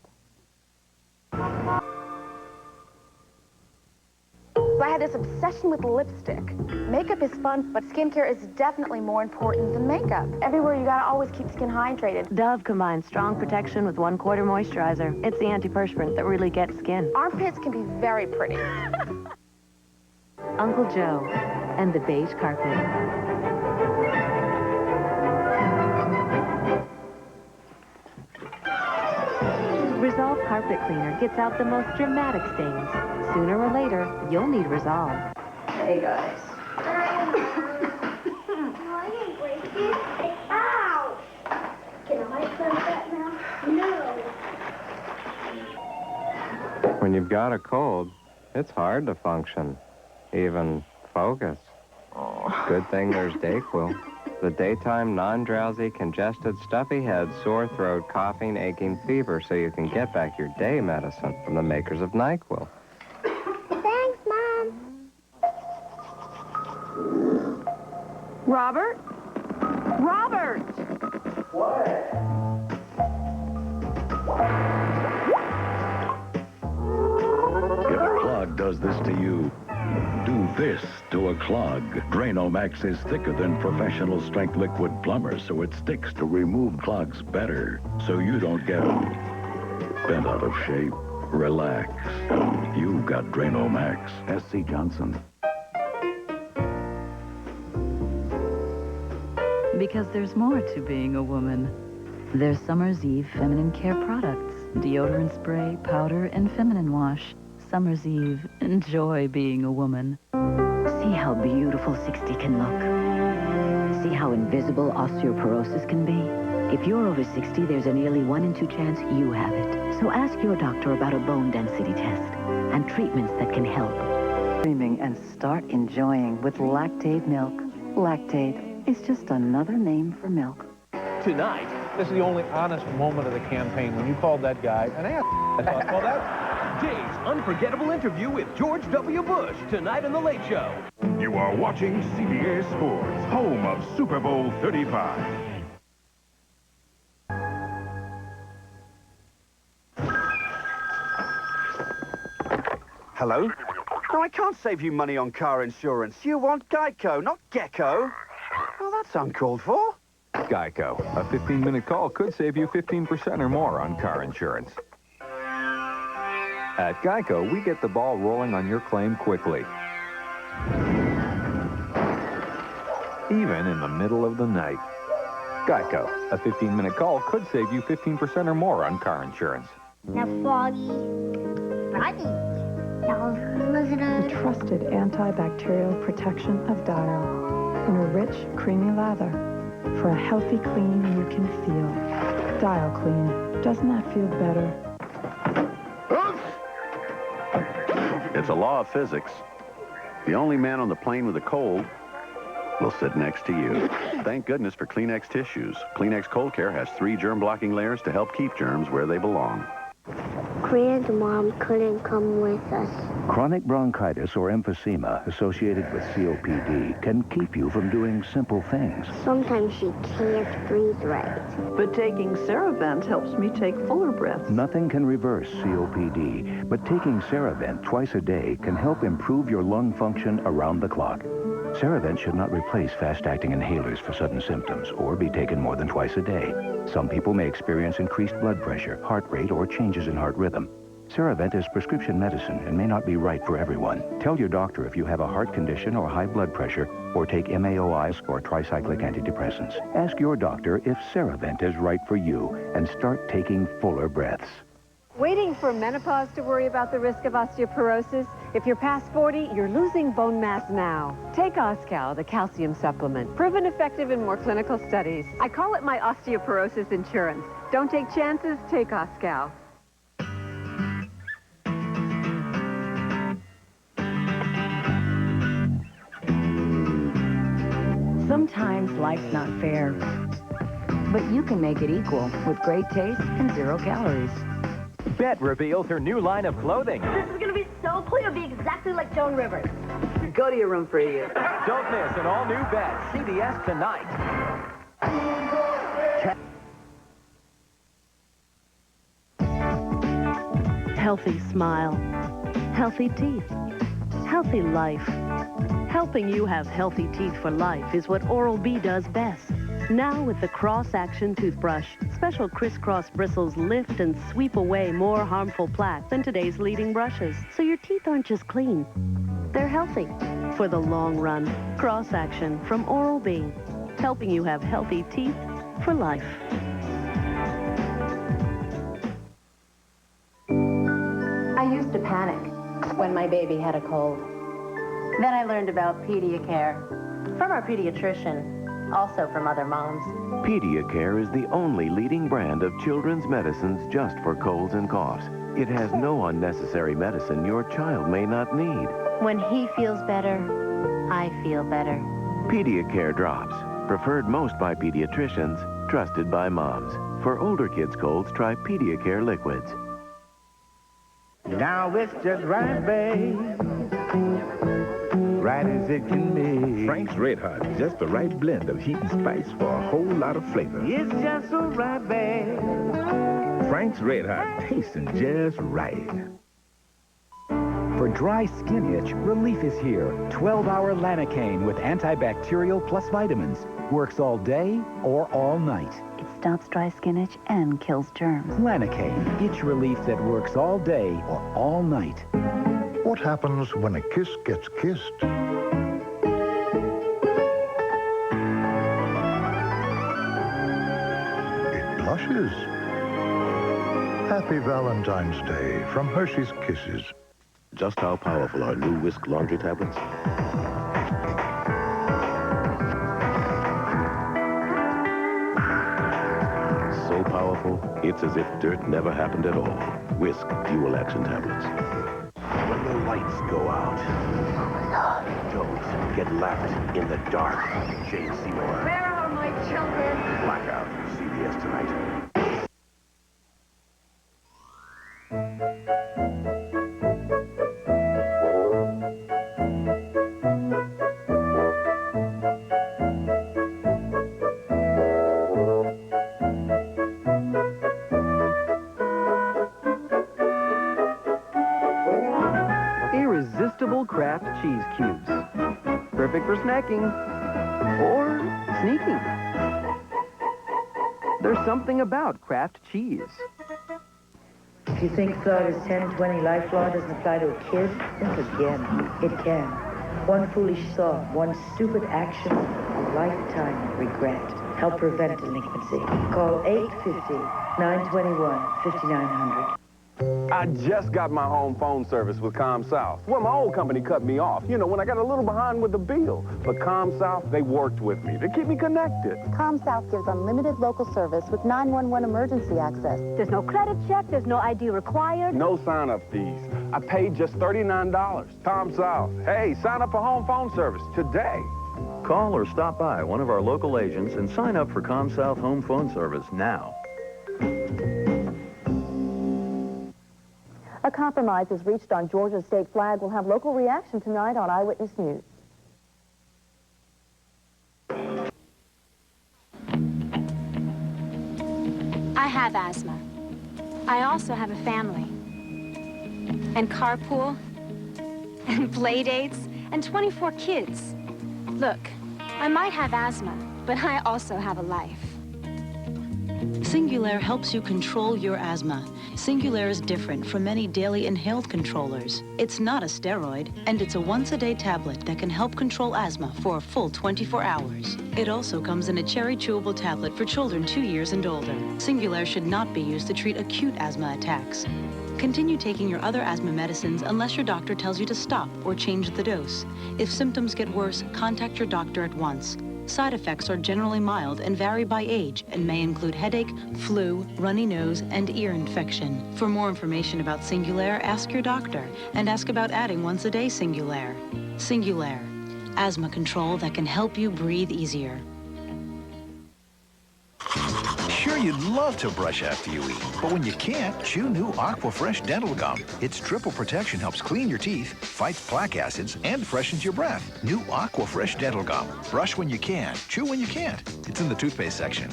I had this obsession with lipstick. Makeup is fun, but skincare is definitely more important than makeup. Everywhere you gotta always keep skin hydrated. Dove combines strong protection with 1/4 moisturizer. It's the antiperspirant that really gets skin. Armpits can be very pretty. Uncle Joe and the beige carpet. Resolve Carpet Cleaner gets out the most dramatic stains. Sooner or later, you'll need Resolve. Hey, guys. Ow! Can I cleanse that now? No. When you've got a cold, it's hard to function, even focus. Good thing there's Dayquil. The daytime, non-drowsy, congested, stuffy head, sore throat, coughing, aching, fever, so you can get back your day medicine from the makers of NyQuil. Thanks, Mom. Robert? Robert! What? If a clog does this to you, do this to a clog. Dranomax is thicker than professional strength liquid plumber, so it sticks to remove clogs better, so you don't get bent out of shape. Relax. You've got Dranomax. S.C. Johnson. Because there's more to being a woman. There's Summer's Eve feminine care products, deodorant spray, powder, and feminine wash. Summer's Eve, enjoy being a woman. See how beautiful 60 can look. See how invisible osteoporosis can be. If you're over 60, there's a nearly 1 in 2 chance you have it. So ask your doctor about a bone density test and treatments that can help. Dreaming and start enjoying with Lactaid milk. Lactaid is just another name for milk. Tonight, this is the only honest moment of the campaign when you called that guy an ass. I thought, well, that's... Dave's unforgettable interview with George W. Bush, tonight on The Late Show. You are watching CBS Sports, home of Super Bowl 35. Hello? No, I can't save you money on car insurance. You want Geico, not Gecko. Well, that's uncalled for. Geico. A 15-minute call could save you 15% or more on car insurance. At Geico, we get the ball rolling on your claim quickly. Even in the middle of the night. Geico. A 15-minute call could save you 15% or more on car insurance. Now, Foggy. Foggy. Now, listen to... The trusted antibacterial protection of Dial in a rich, creamy lather for a healthy clean you can feel. Dial Clean. Doesn't that feel better? It's a law of physics. The only man on the plane with a cold will sit next to you. Thank goodness for Kleenex tissues. Kleenex Cold Care has 3 germ-blocking layers to help keep germs where they belong. Grandmom couldn't come with us. Chronic bronchitis or emphysema associated with COPD can keep you from doing simple things. Sometimes she can't breathe right. But taking Ceravent helps me take fuller breaths. Nothing can reverse COPD, but taking Ceravent twice a day can help improve your lung function around the clock. Ceravent should not replace fast-acting inhalers for sudden symptoms or be taken more than twice a day. Some people may experience increased blood pressure, heart rate, or changes in heart rhythm. Ceravent is prescription medicine and may not be right for everyone. Tell your doctor if you have a heart condition or high blood pressure, or take MAOIs or tricyclic antidepressants. Ask your doctor if Ceravent is right for you and start taking fuller breaths. Waiting for menopause to worry about the risk of osteoporosis? If you're past 40, you're losing bone mass now. Take Oscal, the calcium supplement, proven effective in more clinical studies. I call it my osteoporosis insurance. Don't take chances, take Oscal. Sometimes life's not fair, but you can make it equal with great taste and 0 calories. Bet reveals her new line of clothing. This is going to be so cool. You'll be exactly like Joan Rivers. Go to your room for a year. Don't miss an all-new Bet, CBS tonight. Healthy smile, healthy teeth, healthy life. Helping you have healthy teeth for life is what Oral-B does best. Now with the Cross-Action Toothbrush, special crisscross bristles lift and sweep away more harmful plaque than today's leading brushes. So your teeth aren't just clean, they're healthy. For the long run, Cross-Action from Oral-B, helping you have healthy teeth for life. I used to panic when my baby had a cold. Then I learned about Pediacare from our pediatrician, also from other moms. Pediacare is the only leading brand of children's medicines just for colds and coughs. It has no unnecessary medicine your child may not need. When he feels better, I feel better. Pediacare drops, preferred most by pediatricians, trusted by moms. For older kids' colds, try Pediacare liquids. Now it's just right, babe. Right as it can be. Frank's Red Hot, just the right blend of heat and spice for a whole lot of flavor. It's just so right, babe. Frank's Red Hot, tasting just right. For dry skin itch, relief is here. 12-hour Lanacane with antibacterial plus vitamins. Works all day or all night. It stops dry skin itch and kills germs. Lanacane, itch relief that works all day or all night. What happens when a kiss gets kissed? It blushes. Happy Valentine's Day from Hershey's Kisses. Just how powerful are new Whisk laundry tablets? So powerful, it's as if dirt never happened at all. Whisk dual action tablets. When the lights go out, don't get left in the dark. Jane Seymour. Where are my children? Blackout. CBS tonight. Irresistible Kraft cheese cubes. Perfect for snacking or sneaking. There's something about Kraft cheese. If you think Florida's 10-20 life law doesn't apply to a kid, think again. It can. One foolish thought, one stupid action, a lifetime of regret. Help prevent delinquency. Call 850-921-5900. I just got my home phone service with ComSouth. Well, my old company cut me off, you know, when I got a little behind with the bill. But ComSouth, they worked with me to keep me connected. ComSouth gives unlimited local service with 911 emergency access. There's no credit check, there's no ID required. No sign-up fees. I paid just $39. ComSouth, hey, sign up for home phone service today. Call or stop by one of our local agents and sign up for ComSouth Home Phone Service now. compromise is reached on Georgia's state flag. We'll have local reaction tonight on Eyewitness News. I have asthma. I also have a family. And carpool. And play dates. And 24 kids. Look, I might have asthma, but I also have a life. Singulair helps you control your asthma. Singulair is different from many daily inhaled controllers. It's not a steroid, and it's a once-a-day tablet that can help control asthma for a full 24 hours. It also comes in a cherry chewable tablet for children 2 years and older. Singulair should not be used to treat acute asthma attacks. Continue taking your other asthma medicines unless your doctor tells you to stop or change the dose. If symptoms get worse, contact your doctor at once. Side effects are generally mild and vary by age and may include headache, flu, runny nose, and ear infection. For more information about Singulair, ask your doctor and ask about adding once-a-day Singulair. Singulair, asthma control that can help you breathe easier. Sure, you'd love to brush after you eat, but when you can't, chew new Aquafresh Dental Gum. Its triple protection helps clean your teeth, fights plaque acids, and freshens your breath. New Aquafresh Dental Gum. Brush when you can, chew when you can't. It's in the toothpaste section.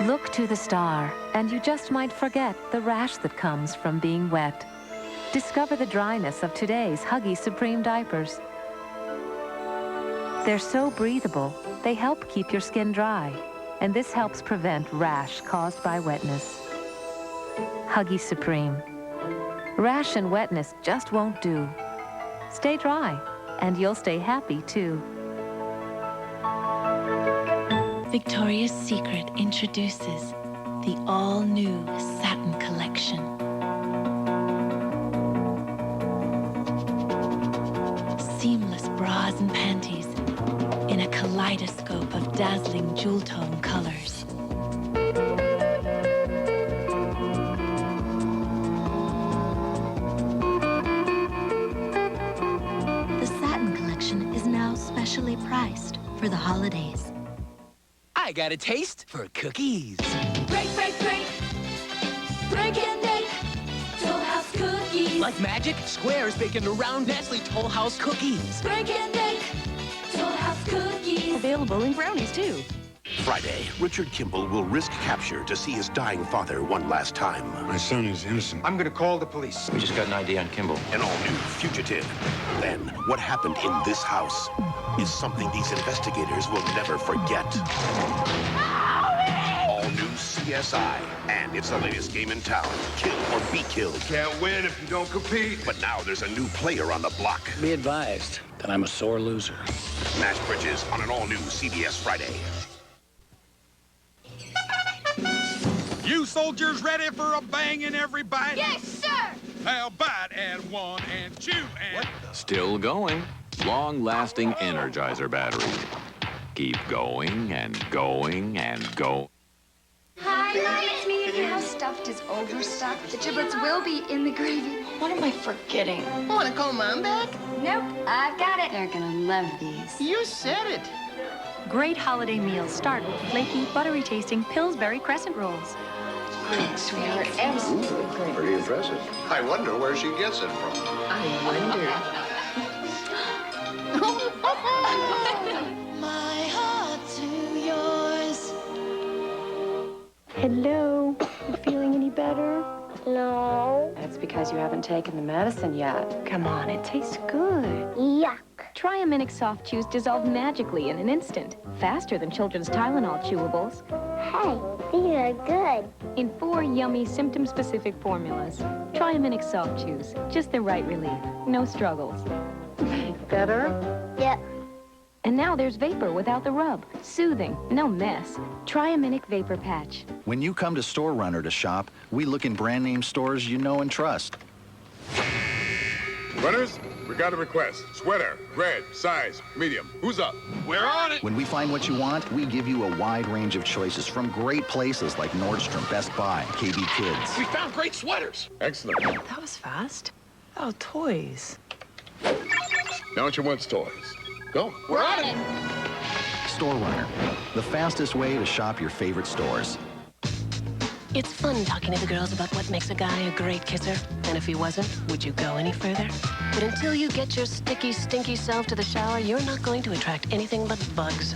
Look to the star, and you just might forget the rash that comes from being wet. Discover the dryness of today's Huggies Supreme diapers. They're so breathable, they help keep your skin dry. And this helps prevent rash caused by wetness. Huggies Supreme. Rash and wetness just won't do. Stay dry, and you'll stay happy, too. Victoria's Secret introduces the all-new Satin Collection. Seamless bras and panties in a kaleidoscope of dazzling jewel tone colors. The Satin Collection is now specially priced for the holidays. I got a taste for cookies. Break, break, break. Break and bake. Toll House cookies. Like magic, Square is baking a round Nestle Toll House cookies. Break and bake. Toll House cookies. Available in brownies, too. Friday, Richard Kimball will risk capture to see his dying father one last time. My son is innocent. I'm gonna call the police. We just got an ID on Kimball. An all-new fugitive. Then, what happened in this house is something these investigators will never forget. All-new CSI, and it's the latest game in town. Kill or be killed. Can't win if you don't compete. But now there's a new player on the block. Be advised that I'm a sore loser. Nash Bridges on an all-new CBS Friday. You soldiers ready for a banging, everybody? Yes, sir! Now bite and one and chew and... Still going. Long-lasting Energizer battery. Keep going and going and go. Hi, it's me again. How stuffed is overstuffed? The giblets will be in the gravy. What am I forgetting? Want to call Mom back? Nope, I've got it. They're gonna love these. You said it. Great holiday meals start with flaky, buttery-tasting Pillsbury Crescent Rolls. Great, sweetheart. Absolutely great. Pretty impressive. I wonder where she gets it from. I wonder. My heart to yours. Hello. You feeling any better? No. That's because you haven't taken the medicine yet. Come on, it tastes good. Yuck. Triaminic soft chews dissolve magically in an instant, faster than children's Tylenol chewables. Hey, these are good. In 4 yummy symptom-specific formulas. Triaminic soft chews, just the right relief, no struggles. Better? Yep. And now there's vapor without the rub. Soothing, no mess. Triaminic Vapor Patch. When you come to Store Runner to shop, we look in brand name stores you know and trust. Runners, we got a request. Sweater, red, size, medium. Who's up? We're on it. When we find what you want, we give you a wide range of choices from great places like Nordstrom, Best Buy, KB Kids. We found great sweaters. Excellent. That was fast. Oh, toys. Now what you want, toys? Go. We're on it. Store Runner, the fastest way to shop your favorite stores. It's fun talking to the girls about what makes a guy a great kisser. And if he wasn't, would you go any further? But until you get your sticky, stinky self to the shower, you're not going to attract anything but bugs.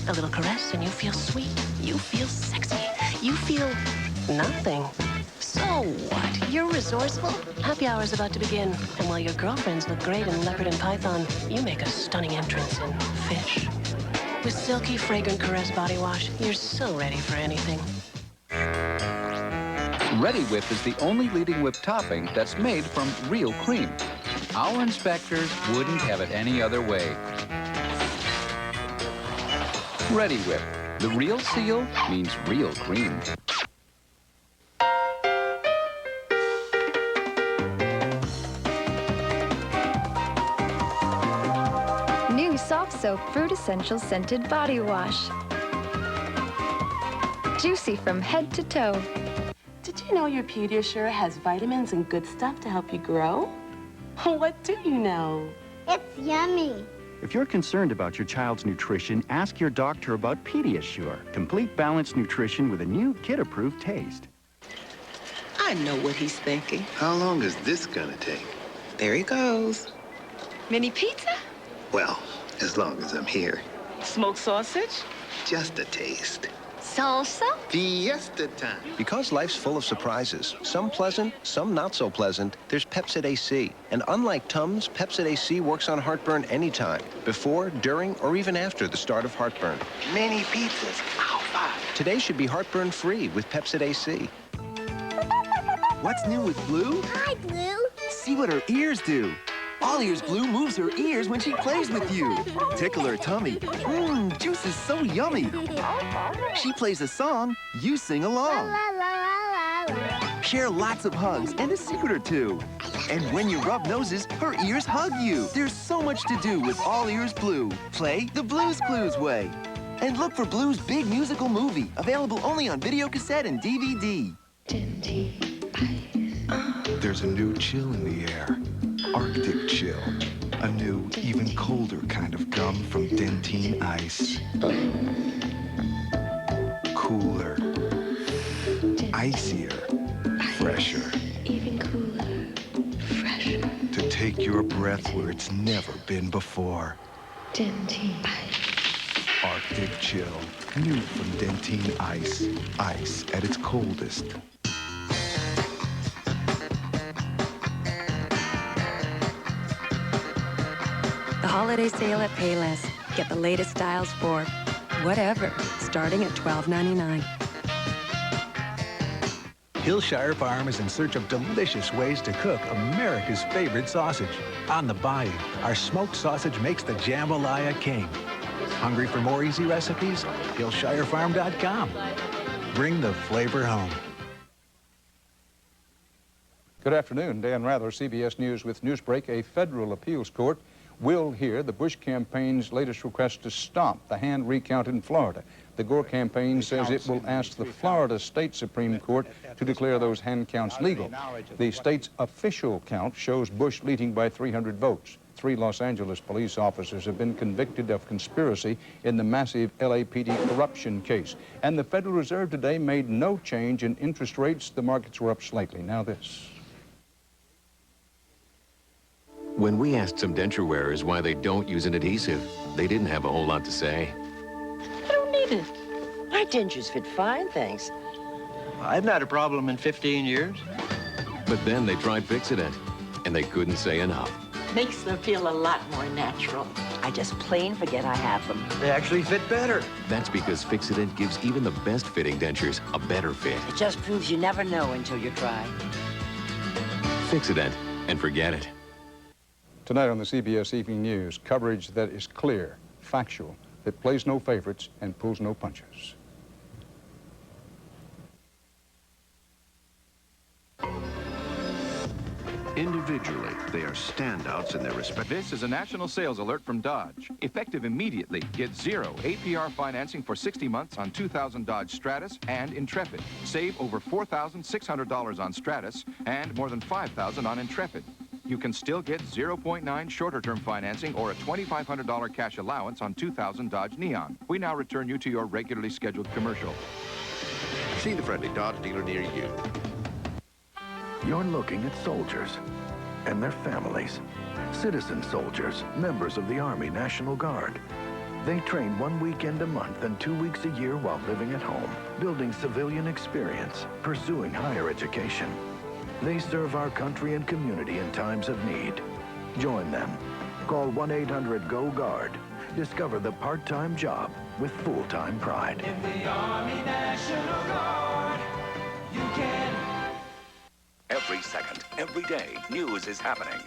A little caress and you feel sweet. You feel sexy. You feel nothing. So what? You're resourceful? Happy hour's about to begin. And while your girlfriends look great in leopard and python, you make a stunning entrance in fish. With silky, fragrant Caress body wash, you're so ready for anything. Ready Whip is the only leading whip topping that's made from real cream. Our inspectors wouldn't have it any other way. Ready Whip. The real seal means real cream. New Soft Soap Fruit Essentials Scented Body Wash. Juicy from head to toe. Did you know your Pediasure has vitamins and good stuff to help you grow? What do you know? It's yummy. If you're concerned about your child's nutrition, ask your doctor about Pediasure. Complete balanced nutrition with a new kid-approved taste. I know what he's thinking. How long is this gonna take? There he goes. Mini pizza? Well, as long as I'm here. Smoked sausage? Just a taste. Salsa? Fiesta time. Because life's full of surprises, some pleasant, some not so pleasant, there's Pepsid AC. And unlike Tums, Pepsid AC works on heartburn anytime, before, during, or even after the start of heartburn. Many pizzas. Alpha. Today should be heartburn-free with Pepsid AC. What's new with Blue? Hi, Blue. See what her ears do. All Ears Blue moves her ears when she plays with you. Tickle her tummy. Mmm, juice is so yummy. She plays a song, you sing along. Share lots of hugs and a secret or two. And when you rub noses, her ears hug you. There's so much to do with All Ears Blue. Play the Blues Clues way. And look for Blue's big musical movie, available only on video cassette and DVD. There's a new chill in the air. Arctic chill. A new, even colder kind of gum from Dentine Ice. Cooler. Icier. Fresher. Even cooler. Fresher. To take your breath where it's never been before. Dentine. Arctic chill. New from Dentine Ice. Ice at its coldest. The holiday sale at Payless. Get the latest styles for whatever, starting at $12.99. Hillshire Farm is in search of delicious ways to cook America's favorite sausage. On the bayou, our smoked sausage makes the jambalaya king. Hungry for more easy recipes? HillshireFarm.com. Bring the flavor home. Good afternoon. Dan Rather, CBS News with Newsbreak. A federal appeals court will hear the Bush campaign's latest request to stop the hand recount in Florida. The Gore campaign says it will ask the Florida State Supreme Court to declare those hand counts legal. The state's official count shows Bush leading by 300 votes. 3 Los Angeles police officers have been convicted of conspiracy in the massive LAPD corruption case. And the Federal Reserve today made no change in interest rates. The markets were up slightly. Now this. When we asked some denture wearers why they don't use an adhesive, they didn't have a whole lot to say. I don't need it. My dentures fit fine, thanks. I've not had a problem in 15 years. But then they tried Fix-It-Dent, and they couldn't say enough. Makes them feel a lot more natural. I just plain forget I have them. They actually fit better. That's because Fix-It-Dent gives even the best fitting dentures a better fit. It just proves you never know until you try. Fix-It-Dent, and forget it. Tonight on the CBS Evening News, coverage that is clear, factual, that plays no favorites and pulls no punches. Individually, they are standouts in their respect. This is a national sales alert from Dodge. Effective immediately. Get 0 APR financing for 60 months on 2000 Dodge Stratus and Intrepid. Save over $4,600 on Stratus and more than $5,000 on Intrepid. You can still get 0.9 shorter-term financing or a $2,500 cash allowance on 2000 Dodge Neon. We now return you to your regularly scheduled commercial. See the friendly Dodge dealer near you. You're looking at soldiers and their families. Citizen soldiers, members of the Army National Guard. They train 1 weekend a month and 2 weeks a year while living at home, building civilian experience, pursuing higher education. They serve our country and community in times of need. Join them. Call 1-800-GO-GUARD. Discover the part-time job with full-time pride. In the Army National Guard, you can. Every second, every day, news is happening.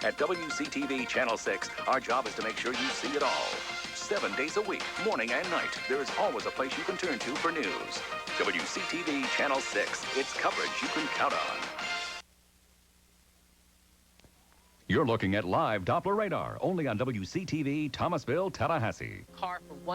At WCTV Channel 6, our job is to make sure you see it all. 7 days a week, morning and night, there is always a place you can turn to for news. WCTV Channel 6, it's coverage you can count on. You're looking at live Doppler radar, only on WCTV Thomasville, Tallahassee. Car for $1